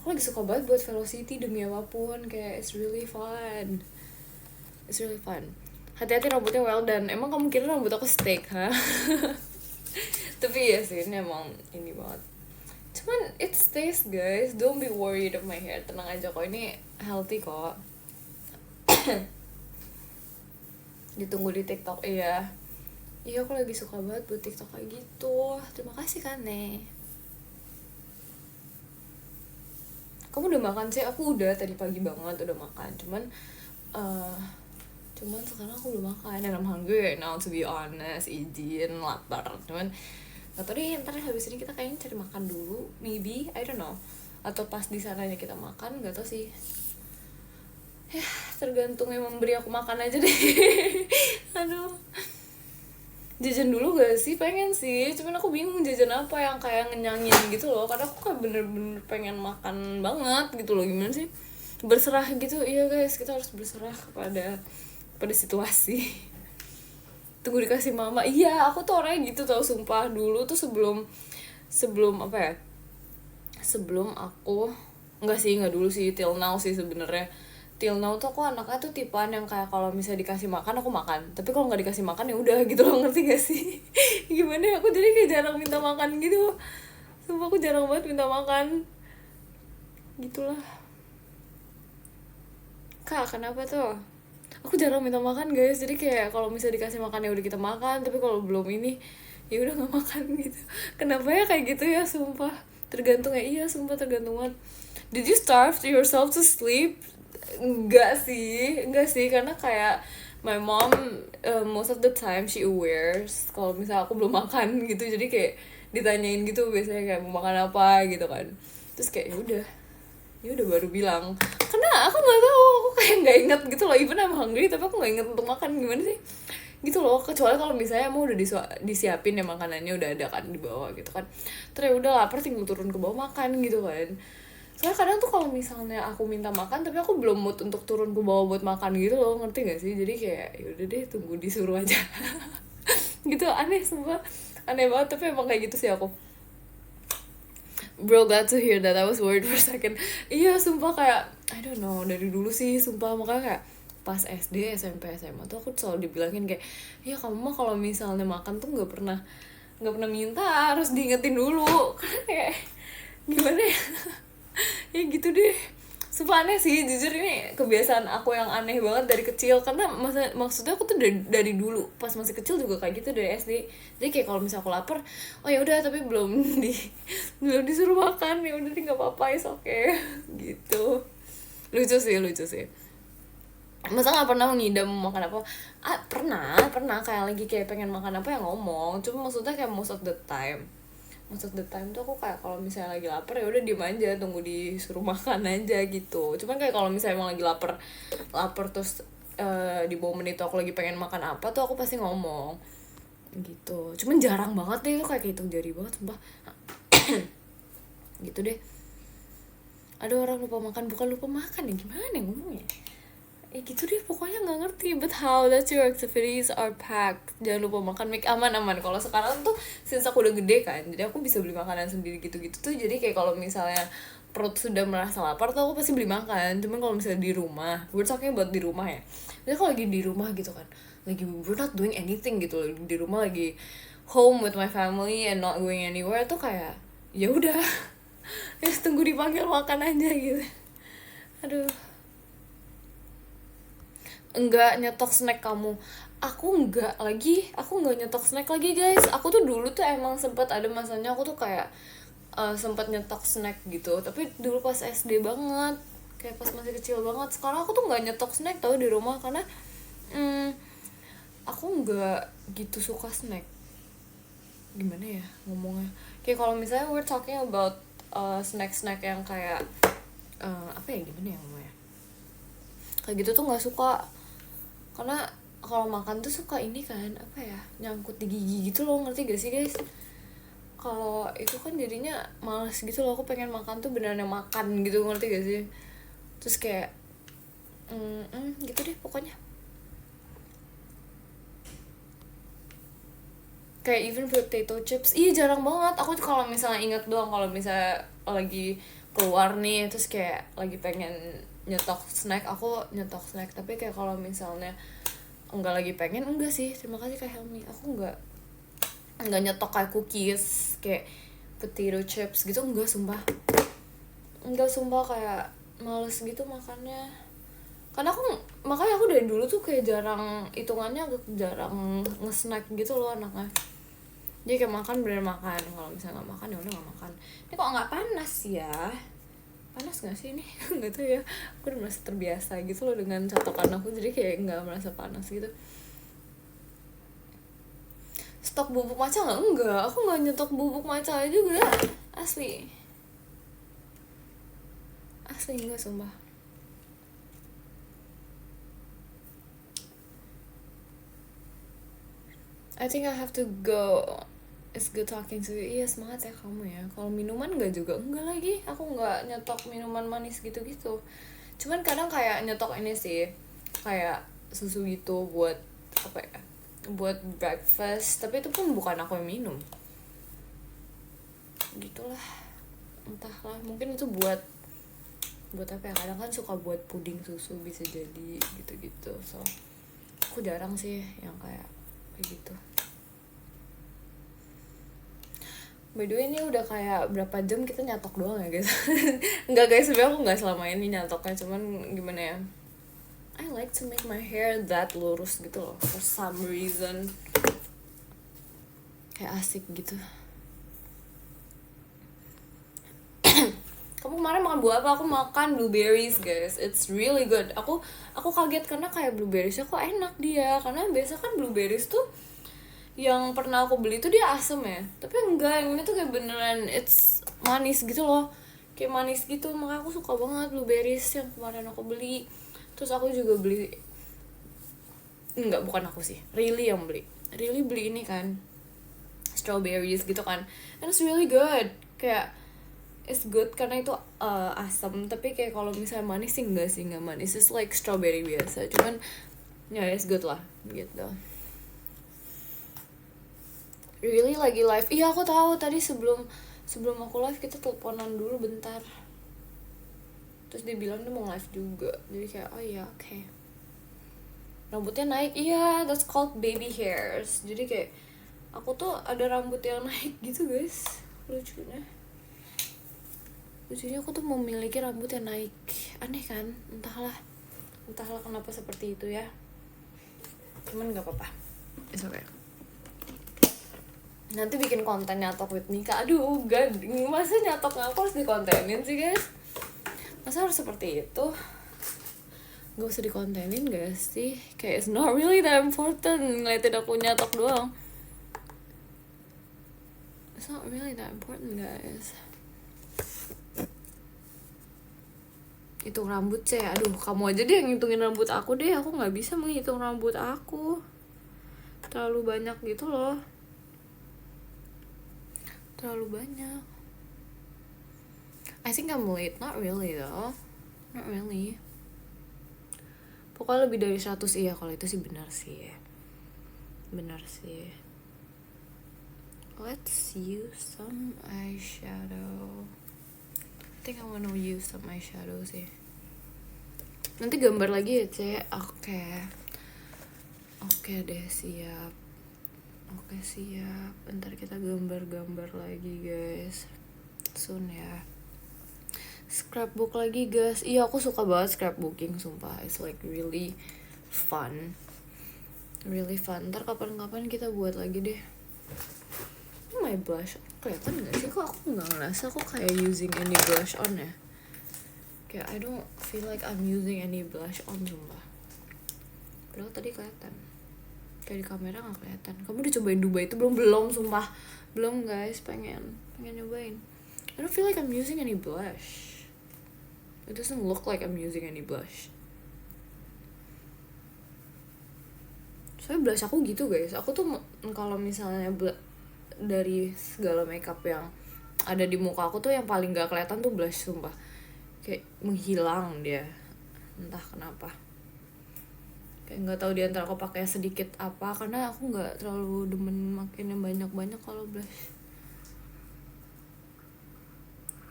Aku lagi suka banget buat Velocity demi apapun, kayak it's really fun. Hati-hati rambutnya well done. Emang kamu kira rambut aku steak, ha? Tapi ya sih, ini emang ini banget. Cuman it stays guys, don't be worried of my hair. Tenang aja kok, ini healthy kok. Ditunggu di TikTok. Iya aku lagi suka banget buat TikTok kayak gitu. Terima kasih kan nih. Kamu udah makan sih? Aku udah tadi pagi banget udah makan. Cuman sekarang aku belum makan. And I'm hungry right now to be honest. Izin lapar. Cuman gak tau deh, ntar habis ini kita kayaknya cari makan dulu. Maybe, I don't know. Atau pas di sananya kita makan, gak tau sih. Ya tergantung yang memberi aku makan aja deh. Aduh. Jajan dulu gak sih? Pengen sih, cuman aku bingung jajan apa yang kayak ngenyangin gitu loh. Karena aku kayak bener-bener pengen makan banget gitu loh. Gimana sih? Berserah gitu. Iya guys, kita harus berserah kepada situasi. Tunggu dikasih mama. Iya, aku tuh orangnya gitu tau, sumpah. Dulu tuh sebelum apa ya? Sebelum aku enggak dulu sih, till now sih sebenarnya. Till now tuh aku anaknya tuh tipaan yang kayak kalau misalnya dikasih makan aku makan, tapi kalau nggak dikasih makan ya udah gitu loh, ngerti gak sih? Gimana ya, aku jadi kayak jarang minta makan gitu. Sumpah aku jarang banget minta makan gitulah. Kak kenapa tuh? Aku jarang minta makan guys, jadi kayak kalau misalnya dikasih makan ya udah kita makan, tapi kalau belum ini ya udah nggak makan gitu. Kenapa ya kayak gitu ya, sumpah tergantung ya. Iya sumpah tergantung banget. Did you starve yourself to sleep? Enggak sih karena kayak my mom most of the time she awares kalau misalnya aku belum makan gitu, jadi kayak ditanyain gitu biasanya kayak mau makan apa gitu kan, terus kayak ya udah baru bilang, karena aku nggak tahu, aku kayak nggak inget gitu loh, even I'm hungry tapi aku nggak inget untuk makan gimana sih gitu loh, kecuali kalau misalnya mau udah disiapin ya makanannya udah ada kan di bawah gitu kan, terus udah lapar tinggal turun ke bawah makan gitu kan. Soalnya kadang tuh kalau misalnya aku minta makan tapi aku belum mood untuk turun ke bawah buat makan gitu loh, ngerti gak sih? Jadi kayak yaudah deh tunggu disuruh aja. Gitu, aneh sumpah, aneh banget tapi emang kayak gitu sih aku. Bro, glad to hear that. I was worried for a second. Iya sumpah kayak I don't know, dari dulu sih sumpah, makanya kayak pas SD, SMP, SMA tuh aku selalu dibilangin kayak, ya kamu mah kalau misalnya makan tuh nggak pernah minta, harus diingetin dulu. Karena kayak gimana ya? Ya gitu deh, sumpah aneh sih, jujur ini kebiasaan aku yang aneh banget dari kecil, karena maksudnya aku tuh dari dulu pas masih kecil juga kayak gitu dari SD. Jadi kayak kalau misalnya aku lapar, oh ya udah tapi belum disuruh makan, ya udah nggak apa-apa, is okay. Gitu. Lucu sih masa nggak pernah ngidam makan apa. Pernah kayak lagi kayak pengen makan apa yang ngomong, cuma maksudnya kayak most of the time tuh aku kayak kalau misalnya lagi lapar ya udah diem aja tunggu disuruh makan aja gitu. Cuman kayak kalau misalnya emang lagi lapar terus di momen itu aku lagi pengen makan apa tuh aku pasti ngomong gitu. Cuman jarang banget deh itu kayak hitung jari banget sumpah. Gitu deh. Ada orang lupa makan, bukan lupa makan ya, gimana ngomongnya? Gitu deh pokoknya, nggak ngerti. But how that your activities are packed, jangan lupa makan, make aman. Kalau sekarang tuh since aku udah gede kan, jadi aku bisa beli makanan sendiri gitu tuh, jadi kayak kalau misalnya perut sudah merasa lapar tuh aku pasti beli makan. Cuman kalau misalnya di rumah, we're talking about di rumah ya, jadi kalau lagi di rumah gitu kan, lagi we're not doing anything gitu, di rumah lagi home with my family and not going anywhere tuh kayak ya udah ya tunggu dipanggil makan aja gitu. Aduh, enggak nyetok snack kamu. Aku enggak nyetok snack lagi guys. Aku tuh dulu tuh emang sempat ada masanya aku tuh kayak sempat nyetok snack gitu, tapi dulu pas SD banget. kayak pas masih kecil banget. Sekarang aku tuh nggak nyetok snack tau di rumah, karena aku nggak gitu suka snack. Gimana ya ngomongnya, kayak kalau misalnya we're talking about snack yang kayak apa ya, gimana ya ngomongnya, kayak gitu tuh nggak suka. Karena kalau makan tuh suka ini kan, apa ya, nyangkut di gigi gitu loh, ngerti gak sih guys? Kalau itu kan jadinya males gitu loh. Aku pengen makan tuh beneran makan gitu, ngerti gak sih? Terus kayak gitu deh pokoknya. Kayak even potato chips, jarang banget. Aku tuh kalau misalnya inget doang, kalau misalnya lagi keluar nih, terus kayak lagi pengen nyetok snack, aku nyetok snack. Tapi kayak kalau misalnya enggak lagi pengen, enggak sih, terima kasih Kak Helmi, aku enggak nyetok kayak cookies, kayak potato chips gitu, enggak sumpah, kayak males gitu makannya. Karena makanya aku dari dulu tuh kayak jarang, hitungannya jarang nge-snack gitu loh anaknya. Jadi kayak makan bener makan, kalau misalnya nggak makan ya udah nggak makan. Ini kok nggak panas ya? Panas nggak sih ini? Nggak tahu ya. Aku udah merasa terbiasa gitu loh dengan catokan aku, jadi kayak nggak merasa panas gitu. Stok bubuk matcha nggak? Enggak, aku nggak nyetok bubuk matcha juga, asli enggak sumpah. I think I have to go. It's good talking to you. Iya, semangat ya kamu ya. Kalau minuman enggak juga, enggak lagi. Aku enggak nyetok minuman manis gitu-gitu. Cuman kadang kayak nyetok ini sih, kayak susu gitu buat apa ya, buat breakfast. Tapi itu pun bukan aku yang minum. Gitulah, entahlah. Mungkin itu buat apa ya, kadang kan suka buat puding susu, bisa jadi gitu-gitu. So aku jarang sih yang kayak gitu. By the way, ini udah kayak berapa jam kita nyatok doang ya guys. Enggak guys, sebenarnya aku nggak selama ini nyatoknya, cuman gimana ya, I like to make my hair that lurus gitu loh, for some reason. Kayak asik gitu. Kamu kemarin makan buah apa? Aku makan blueberries guys, it's really good. Aku kaget karena kayak blueberriesnya kok enak dia, karena biasa kan blueberries tuh yang pernah aku beli tuh dia asem ya, tapi enggak, yang ini tuh kayak beneran it's manis gitu loh, kayak manis gitu. Makanya aku suka banget blueberries yang kemarin aku beli. Terus aku juga beli, bukan aku sih, Really yang beli ini kan strawberries gitu kan, and it's really good. Kayak it's good karena itu asam, tapi kayak kalau misalnya manis sih enggak manis, it's like strawberry biasa, cuman ya it's good lah gitu. Really lagi live? Iya aku tahu, tadi sebelum aku live kita teleponan dulu bentar, terus dia bilang dia mau live juga, jadi kayak oh iya oke. Rambutnya naik, iya, that's called baby hairs. Jadi kayak aku tuh ada rambut yang naik gitu guys, lucunya aku tuh memiliki rambut yang naik, aneh kan? Entahlah kenapa seperti itu ya, cuman nggak apa-apa, it's okay. Nanti bikin konten nyatok with Nika. Aduh gak, masa nyatok ngaku harus dikontenin sih guys? Masa harus seperti itu? Gak usah dikontenin gak sih? Kayak it's not really that important ngeliatin aku nyatok doang. It's not really that important guys. Hitung rambut sih, aduh kamu aja deh yang ngitungin rambut aku deh. Aku gak bisa menghitung rambut aku, terlalu banyak gitu loh, terlalu banyak. I think I'm late, not really though, not really. Pokoknya lebih dari 100, iya kalau itu sih benar sih. Let's use some eyeshadow. I think I wanna use some eyeshadow sih. Nanti gambar lagi ya Cek. Oke deh, siap. Ntar kita gambar lagi guys, soon ya. Scrapbook lagi guys. Iya aku suka banget scrapbooking, sumpah. It's like really fun. Ntar kapan-kapan kita buat lagi deh. My blush kelihatan gak sih? Kok aku gak ngerasa aku kayak using any blush on ya? Kayak I don't feel like I'm using any blush on, sumpah. Padahal tadi kelihatan, kayak di kamera nggak kelihatan. Kamu udah cobain Dubai itu belum sumpah. Belum guys, pengen nyobain. I don't feel like I'm using any blush. It doesn't look like I'm using any blush. Soalnya blush aku gitu guys, aku tuh kalau misalnya dari segala makeup yang ada di muka aku tuh yang paling gak kelihatan tuh blush, sumpah. Kayak menghilang dia, entah kenapa. Kayak nggak tahu di antara aku pakai sedikit apa, karena aku nggak terlalu demen makin yang banyak kalau blush.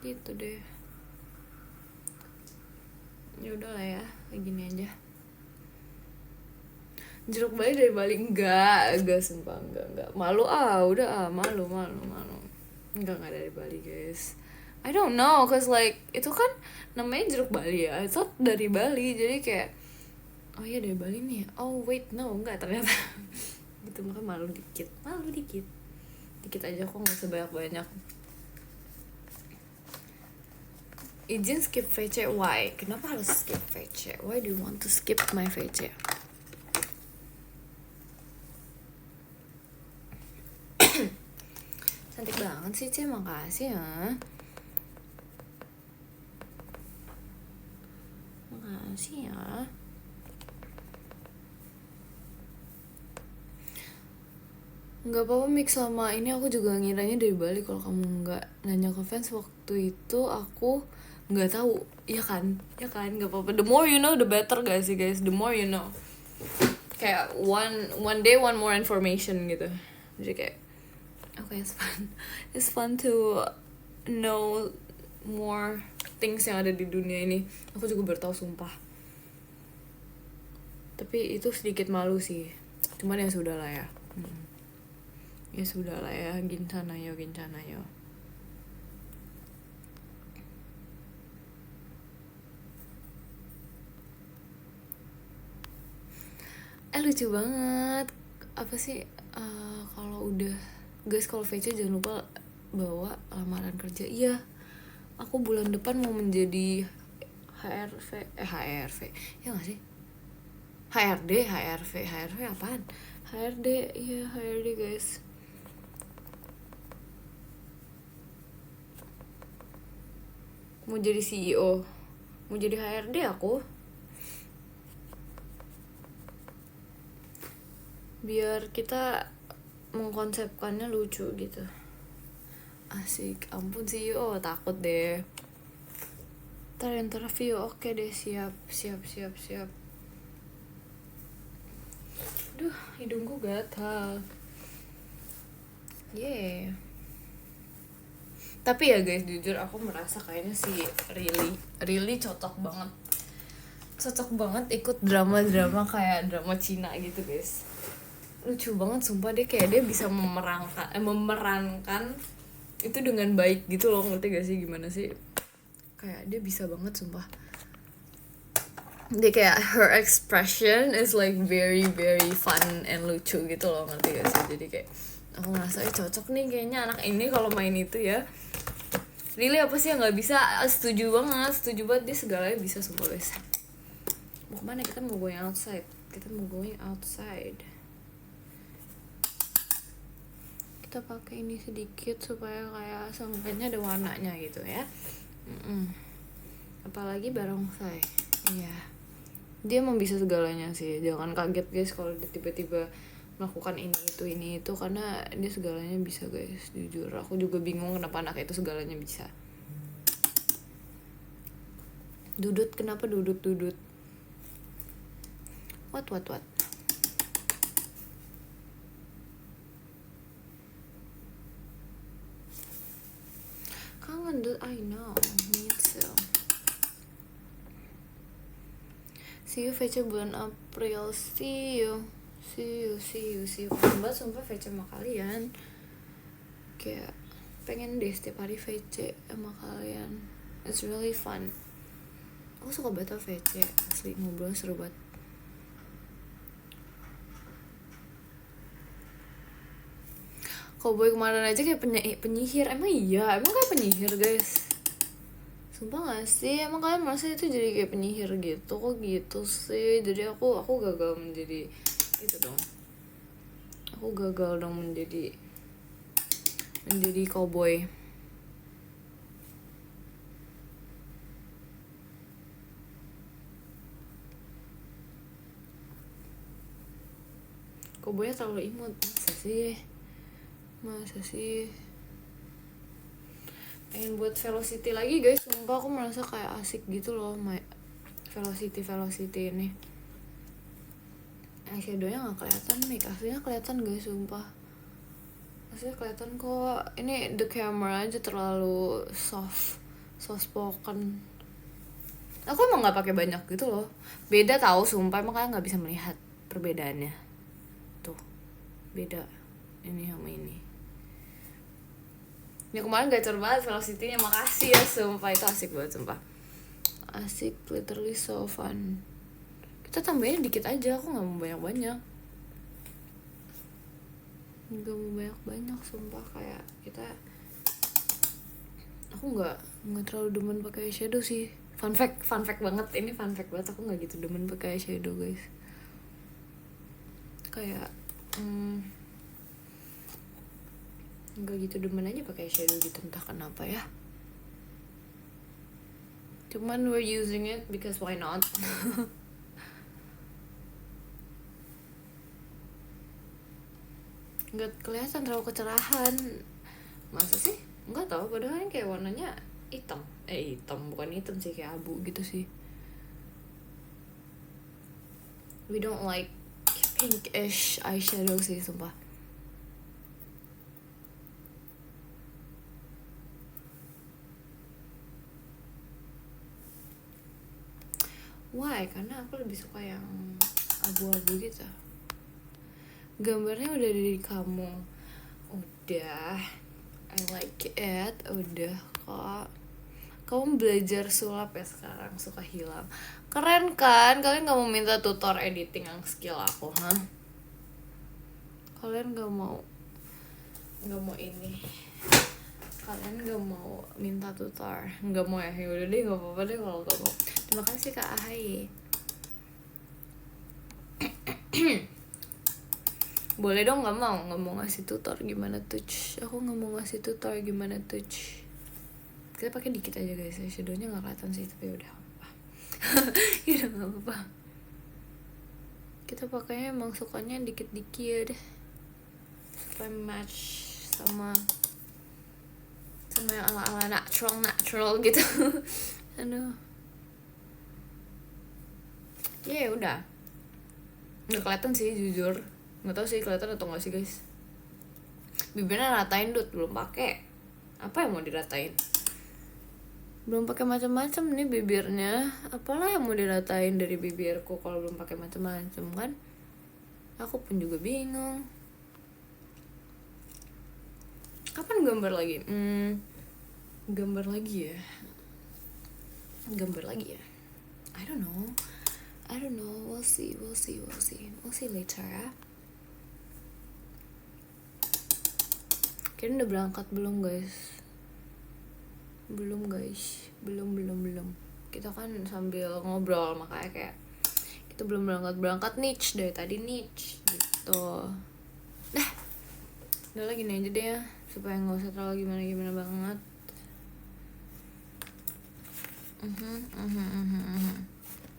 Gitu deh. Ya udahlah ya, kayak gini aja. Jeruk Bali dari Bali enggak sumpah enggak. Malu udah malu. Enggak dari Bali guys. I don't know, cause like itu kan namanya jeruk Bali ya. I thought dari Bali, jadi kayak oh iya dari Bali nih. Oh wait, no, enggak ternyata. Gitu, makanya malu dikit. Dikit aja kok, nggak sebanyak-banyak. Izin skip VC, why? Kenapa harus skip VC? Why do you want to skip my VC? Cantik banget sih, Ce, makasih ya. Makasih ya. Nggak apa-apa Mix, selama ini aku juga ngiranya dari Bali. Kalau kamu nggak nanya ke fans waktu itu, aku nggak tahu. Ya kan, nggak apa-apa. The more you know, the better gak sih guys? The more you know. Kayak one day one more information gitu. Jadi kayak okay, it's fun to know more things yang ada di dunia ini. Aku juga baru tahu sumpah. Tapi itu sedikit malu sih. Cuman ya sudah lah ya. Ya sudah lah ya, Gincana yo. Lucu banget. Apa sih kalau udah guys, kalau VC jangan lupa bawa lamaran kerja. Iya, aku bulan depan mau menjadi HRV ya nggak sih? HRV apaan? HRD, iya HRD guys. Mau jadi CEO, mau jadi HRD aku. Biar kita mengkonsepkannya lucu gitu. Asik, ampun CEO, takut deh. Ntar interview, oke deh, siap. Duh, hidungku gatal. Yeah. Tapi ya guys, jujur aku merasa kayaknya si really cocok banget ikut drama kayak drama Cina gitu guys. Lucu banget sumpah, dia kayak dia bisa memerankan itu dengan baik gitu loh, ngerti gak sih gimana sih? Kayak dia bisa banget sumpah. Dia kayak her expression is like very very fun and lucu gitu loh, ngerti gak sih? Jadi kayak aku ngerasa cocok nih kayaknya anak ini kalau main itu ya. Really apa sih yang nggak bisa? Setuju banget dia segalanya bisa sumpah guys. Mau kemana? Kita mau going outside. Kita pakai ini sedikit supaya kayak seenggaknya ada warnanya gitu ya. Apalagi barongsai. Iya, dia emang bisa segalanya sih. Jangan kaget guys kalau dia tiba-tiba melakukan ini itu karena dia segalanya bisa guys. Jujur aku juga bingung kenapa anak itu segalanya bisa. Dudut, kenapa dudut? What? Kangen dude, I know, me too. See you VC bulan April, see you. Kangen banget sumpah VC sama kalian. Kayak pengen deh setiap hari VC sama kalian. It's really fun. Aku suka banget VC, asli ngobrol seru banget. Cowboy kemarin aja kayak penyihir. Emang kayak penyihir guys. Sumpah gak sih, emang kalian merasa itu jadi kayak penyihir gitu? Kok gitu sih? Jadi aku gagal menjadi itu dong. Aku gagal dong menjadi cowboy. Cowboynya terlalu imut. Masa sih? Pengen buat velocity lagi guys, sumpah aku merasa kayak asik gitu loh velocity ini. Eyeshadownya gak kelihatan, make aslinya kelihatan guys, sumpah. Maksudnya kelihatan kok. Ini the camera aja terlalu soft spoken. Aku emang nggak pakai banyak gitu loh. Beda tahu, sumpah, emang kalian nggak bisa melihat perbedaannya. Tuh, beda ini sama ini. Ini kemarin gacor banget velocity-nya, makasih ya, sumpah itu asik banget, sumpah. Asik, literally so fun. Kita tambahin dikit aja, aku nggak mau banyak-banyak. Nggak mau banyak-banyak, sumpah. Kayak kita, aku nggak terlalu demen pakai eyeshadow sih. Fun fact banget, ini fun fact banget, aku nggak gitu demen pakai eyeshadow guys. Kayak nggak gitu demen aja pakai eyeshadow gitu, entah kenapa ya. Cuman we're using it because why not. Nggak kelihatan terlalu kecerahan. Masa sih? Nggak tahu, padahal kayak warnanya hitam. Bukan hitam sih, kayak abu gitu sih. We don't like pinkish eyeshadow sih, sumpah. Why? Karena aku lebih suka yang abu-abu gitu. Gambarnya udah dari kamu. Udah, I like it. Udah kok. Kamu belajar sulap ya sekarang, suka hilang. Keren kan? Kalian gak mau minta tutor editing yang skill aku, ha? Kalian gak mau ini. Kalian gak mau minta tutor. Gak mau ya? Yaudah deh, gak apa-apa deh kalau gak mau. Terima kasih Kak Ahai. Boleh dong, gak mau ngasih tutor gimana touch. Aku gak mau ngasih tutor gimana touch. Kita pakai dikit aja guys, shadownya nggak kelihatan sih, tapi udah apa. Ya udah nggak apa-apa. Kita pakainya emang sukanya dikit-dikit supaya match sama yang ala-ala natural gitu. Aduh. Ya udah. Nggak kelihatan sih jujur. Nggak tahu sih kelihatan atau nggak sih guys. Bibirnya ratain dud, belum pakai. Apa yang mau diratain? Belum pakai macam-macam nih bibirnya. Apalah yang mau diratain dari bibirku kalau belum pakai macam-macam kan? Aku pun juga bingung. Kapan gambar lagi? Gambar lagi ya. I don't know. We'll see later ya. Kira udah berangkat belum guys? Belum. Kita kan sambil ngobrol, makanya kayak kita belum berangkat niche dari tadi niche gitu. Udah gini aja deh ya, supaya nggak usah terlalu gimana banget.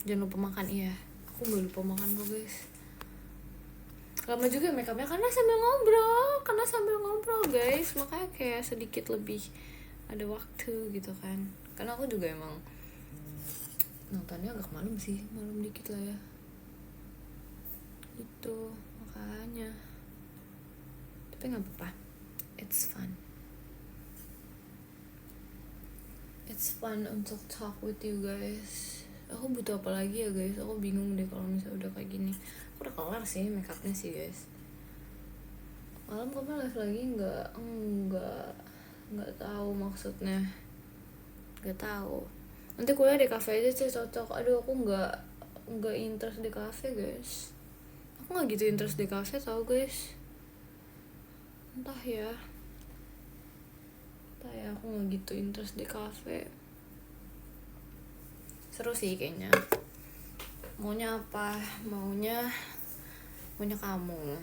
Jangan lupa makan, iya. Aku nggak lupa makan kok guys. Lama juga makeupnya karena sambil ngobrol guys, makanya kayak sedikit lebih ada waktu gitu kan. Karena aku juga emang nontonnya agak malam dikit lah ya. Itu makanya. Tapi nggak apa-apa, it's fun untuk talk with you guys. Aku butuh apa lagi ya guys? Aku bingung deh kalau misalnya udah kayak gini. Aku udah kelar sih makeupnya sih guys. Malam kamu live lagi nggak tahu maksudnya. Nggak tahu. Nanti kuliah di cafe aja sih cocok. Aduh, aku nggak interest di cafe guys. Aku nggak gitu interest di cafe tau guys. Entah ya, aku nggak gitu interest di cafe. seru sih kayaknya. Maunya apa? Maunya kamu.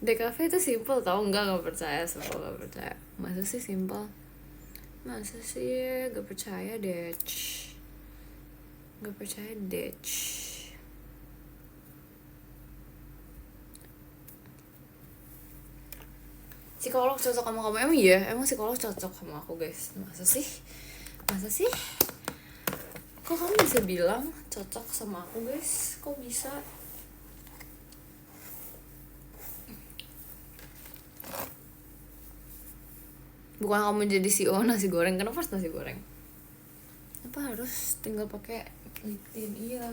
DKV itu simple tau. Nggak percaya, selalu nggak percaya. Masa sih simple? Masa sih gak percaya deh. Gak percaya deh. Psikolog cocok sama kamu? Emang iya? Emang psikolog cocok sama aku guys? Masa sih? Kok kamu bisa bilang cocok sama aku guys? Kok bisa? Bukan kamu jadi CEO nasi goreng. Kenapa harus nasi goreng? Apa harus tinggal pakai lip tint? Iya,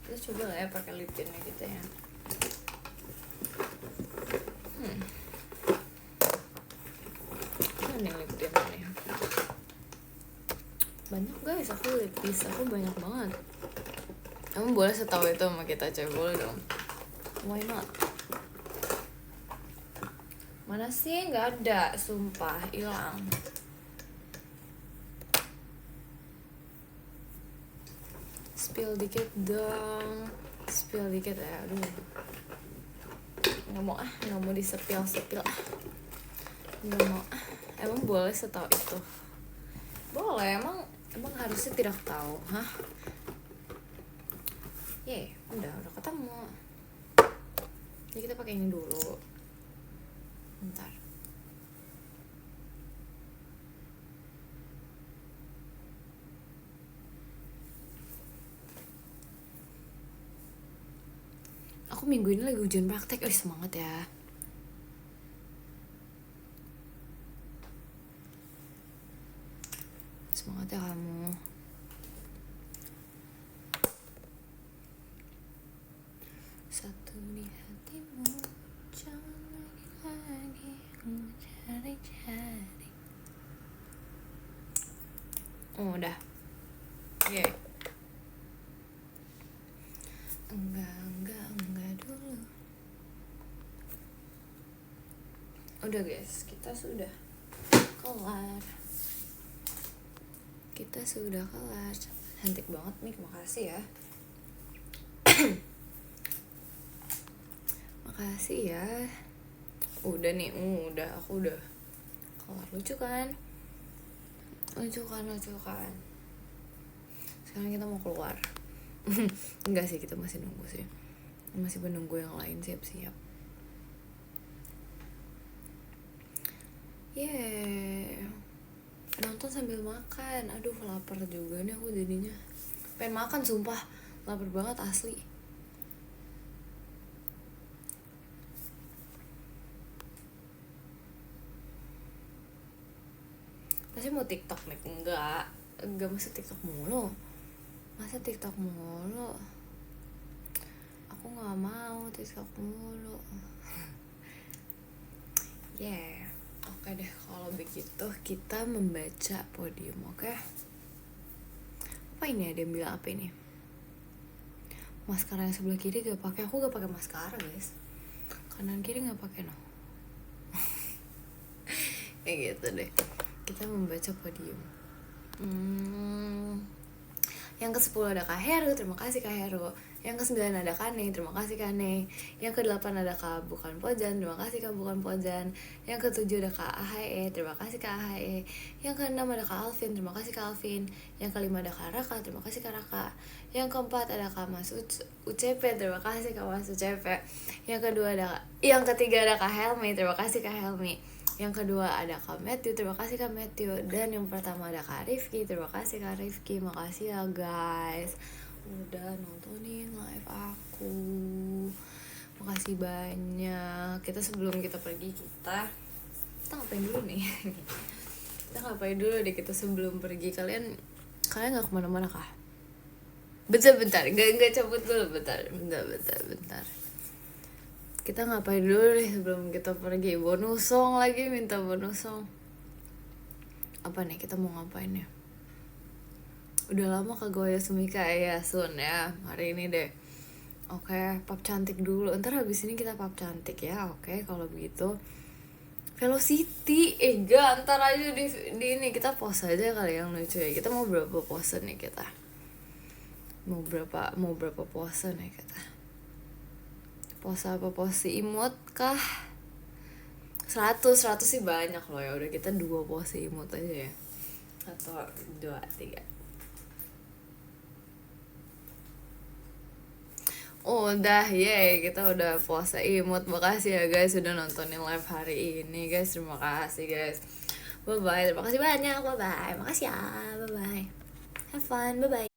kita coba lah ya pakai lip tintnya kita ya. Mana lip tint nih? Banyak guys, aku lipis aku banyak banget. Kamu boleh setahu itu sama kita coba, boleh dong? Why not? Mana sih? Nggak ada, sumpah hilang. Spill dikit dong, spill dikit ya. Aduh, nggak mau disepil nggak mau. Emang boleh setahu itu? Boleh, emang harusnya tidak tahu, hah? Udah ketemu. Jadi kita pakai ini dulu. Bentar. Aku minggu ini lagi ujian praktek. Semangat ya. Semangat ya kamu. Satu di hatimu, jangan lagi mencari-cari. Udah. Enggak dulu. Udah guys, kita sudah kelar. Cantik banget nih, makasih ya. Makasih ya. Udah nih, aku udah kelar. Lucu kan? Sekarang kita mau keluar. Enggak sih, kita masih nunggu sih. Masih menunggu yang lain siap-siap. Nonton sambil makan. Aduh, lapar juga nih aku jadinya. Pengen makan sumpah. Lapar banget asli. Pasti mau TikTok nih? Enggak masa TikTok mulu. Aku nggak mau TikTok mulu. Oke deh, kalau begitu kita membaca podium, oke? Apa ini? Ada yang bilang apa ini? Maskara yang sebelah kiri gak pakai. Aku gak pakai maskara guys. Kanan kiri gak pakai no. Gitu deh. Kita membaca podium. Yang ke-10 ada Kak Heru, terima kasih Kak Heru. Yang ke-9 ada Kane, terima kasih Kane. Yang ke-8 ada Kak Bukan Pojan, terima kasih Kak Bukan Pojan. Yang ke-7 ada Kak Ahae, terima kasih Kak Ahae. Yang ke-6 ada Kak Alvin, terima kasih Kak Alvin. Yang ke-5 ada Kak Raka, terima kasih Kak Raka. Yang ke-4 ada Kak Mas UCP, terima kasih Kak Mas UCP. Yang ketiga ada Kak Helmi, terima kasih Kak Helmi. Yang kedua ada Kak Matthew, terima kasih Kak Matthew. Dan yang pertama ada Kak Rifki, terima kasih Kak Rifki. Makasih ya guys udah nontonin live aku. Makasih banyak. Sebelum kita pergi, kita ngapain dulu nih? Kita ngapain dulu deh kita sebelum pergi? Kalian gak kemana-mana kah? Bentar, gak cabut dulu, bentar. Kita ngapain dulu deh sebelum kita pergi? Bonus song lagi, minta bonus song. Apa nih, kita mau ngapain ya? Udah lama kagak ya Sumika ya Sun ya, hari ini deh. Oke, pap cantik dulu. Ntar habis ini kita pap cantik ya. Oke, kalau begitu Velocity, enggak, ntar aja di ini kita pose aja kali yang lucu ya. Kita mau berapa pose nih kita? Mau berapa pose nih kita? Pose apa, pose imut kah? 100 sih banyak loh ya. Udah kita 2 pose imut aja ya. Atau 2, 3. Udah kita udah puasa imut. Makasih ya guys sudah nontonin live hari ini guys. Terima kasih guys. Bye bye. Terima kasih banyak. Bye bye. Makasih ya. Bye bye. Have fun. Bye bye.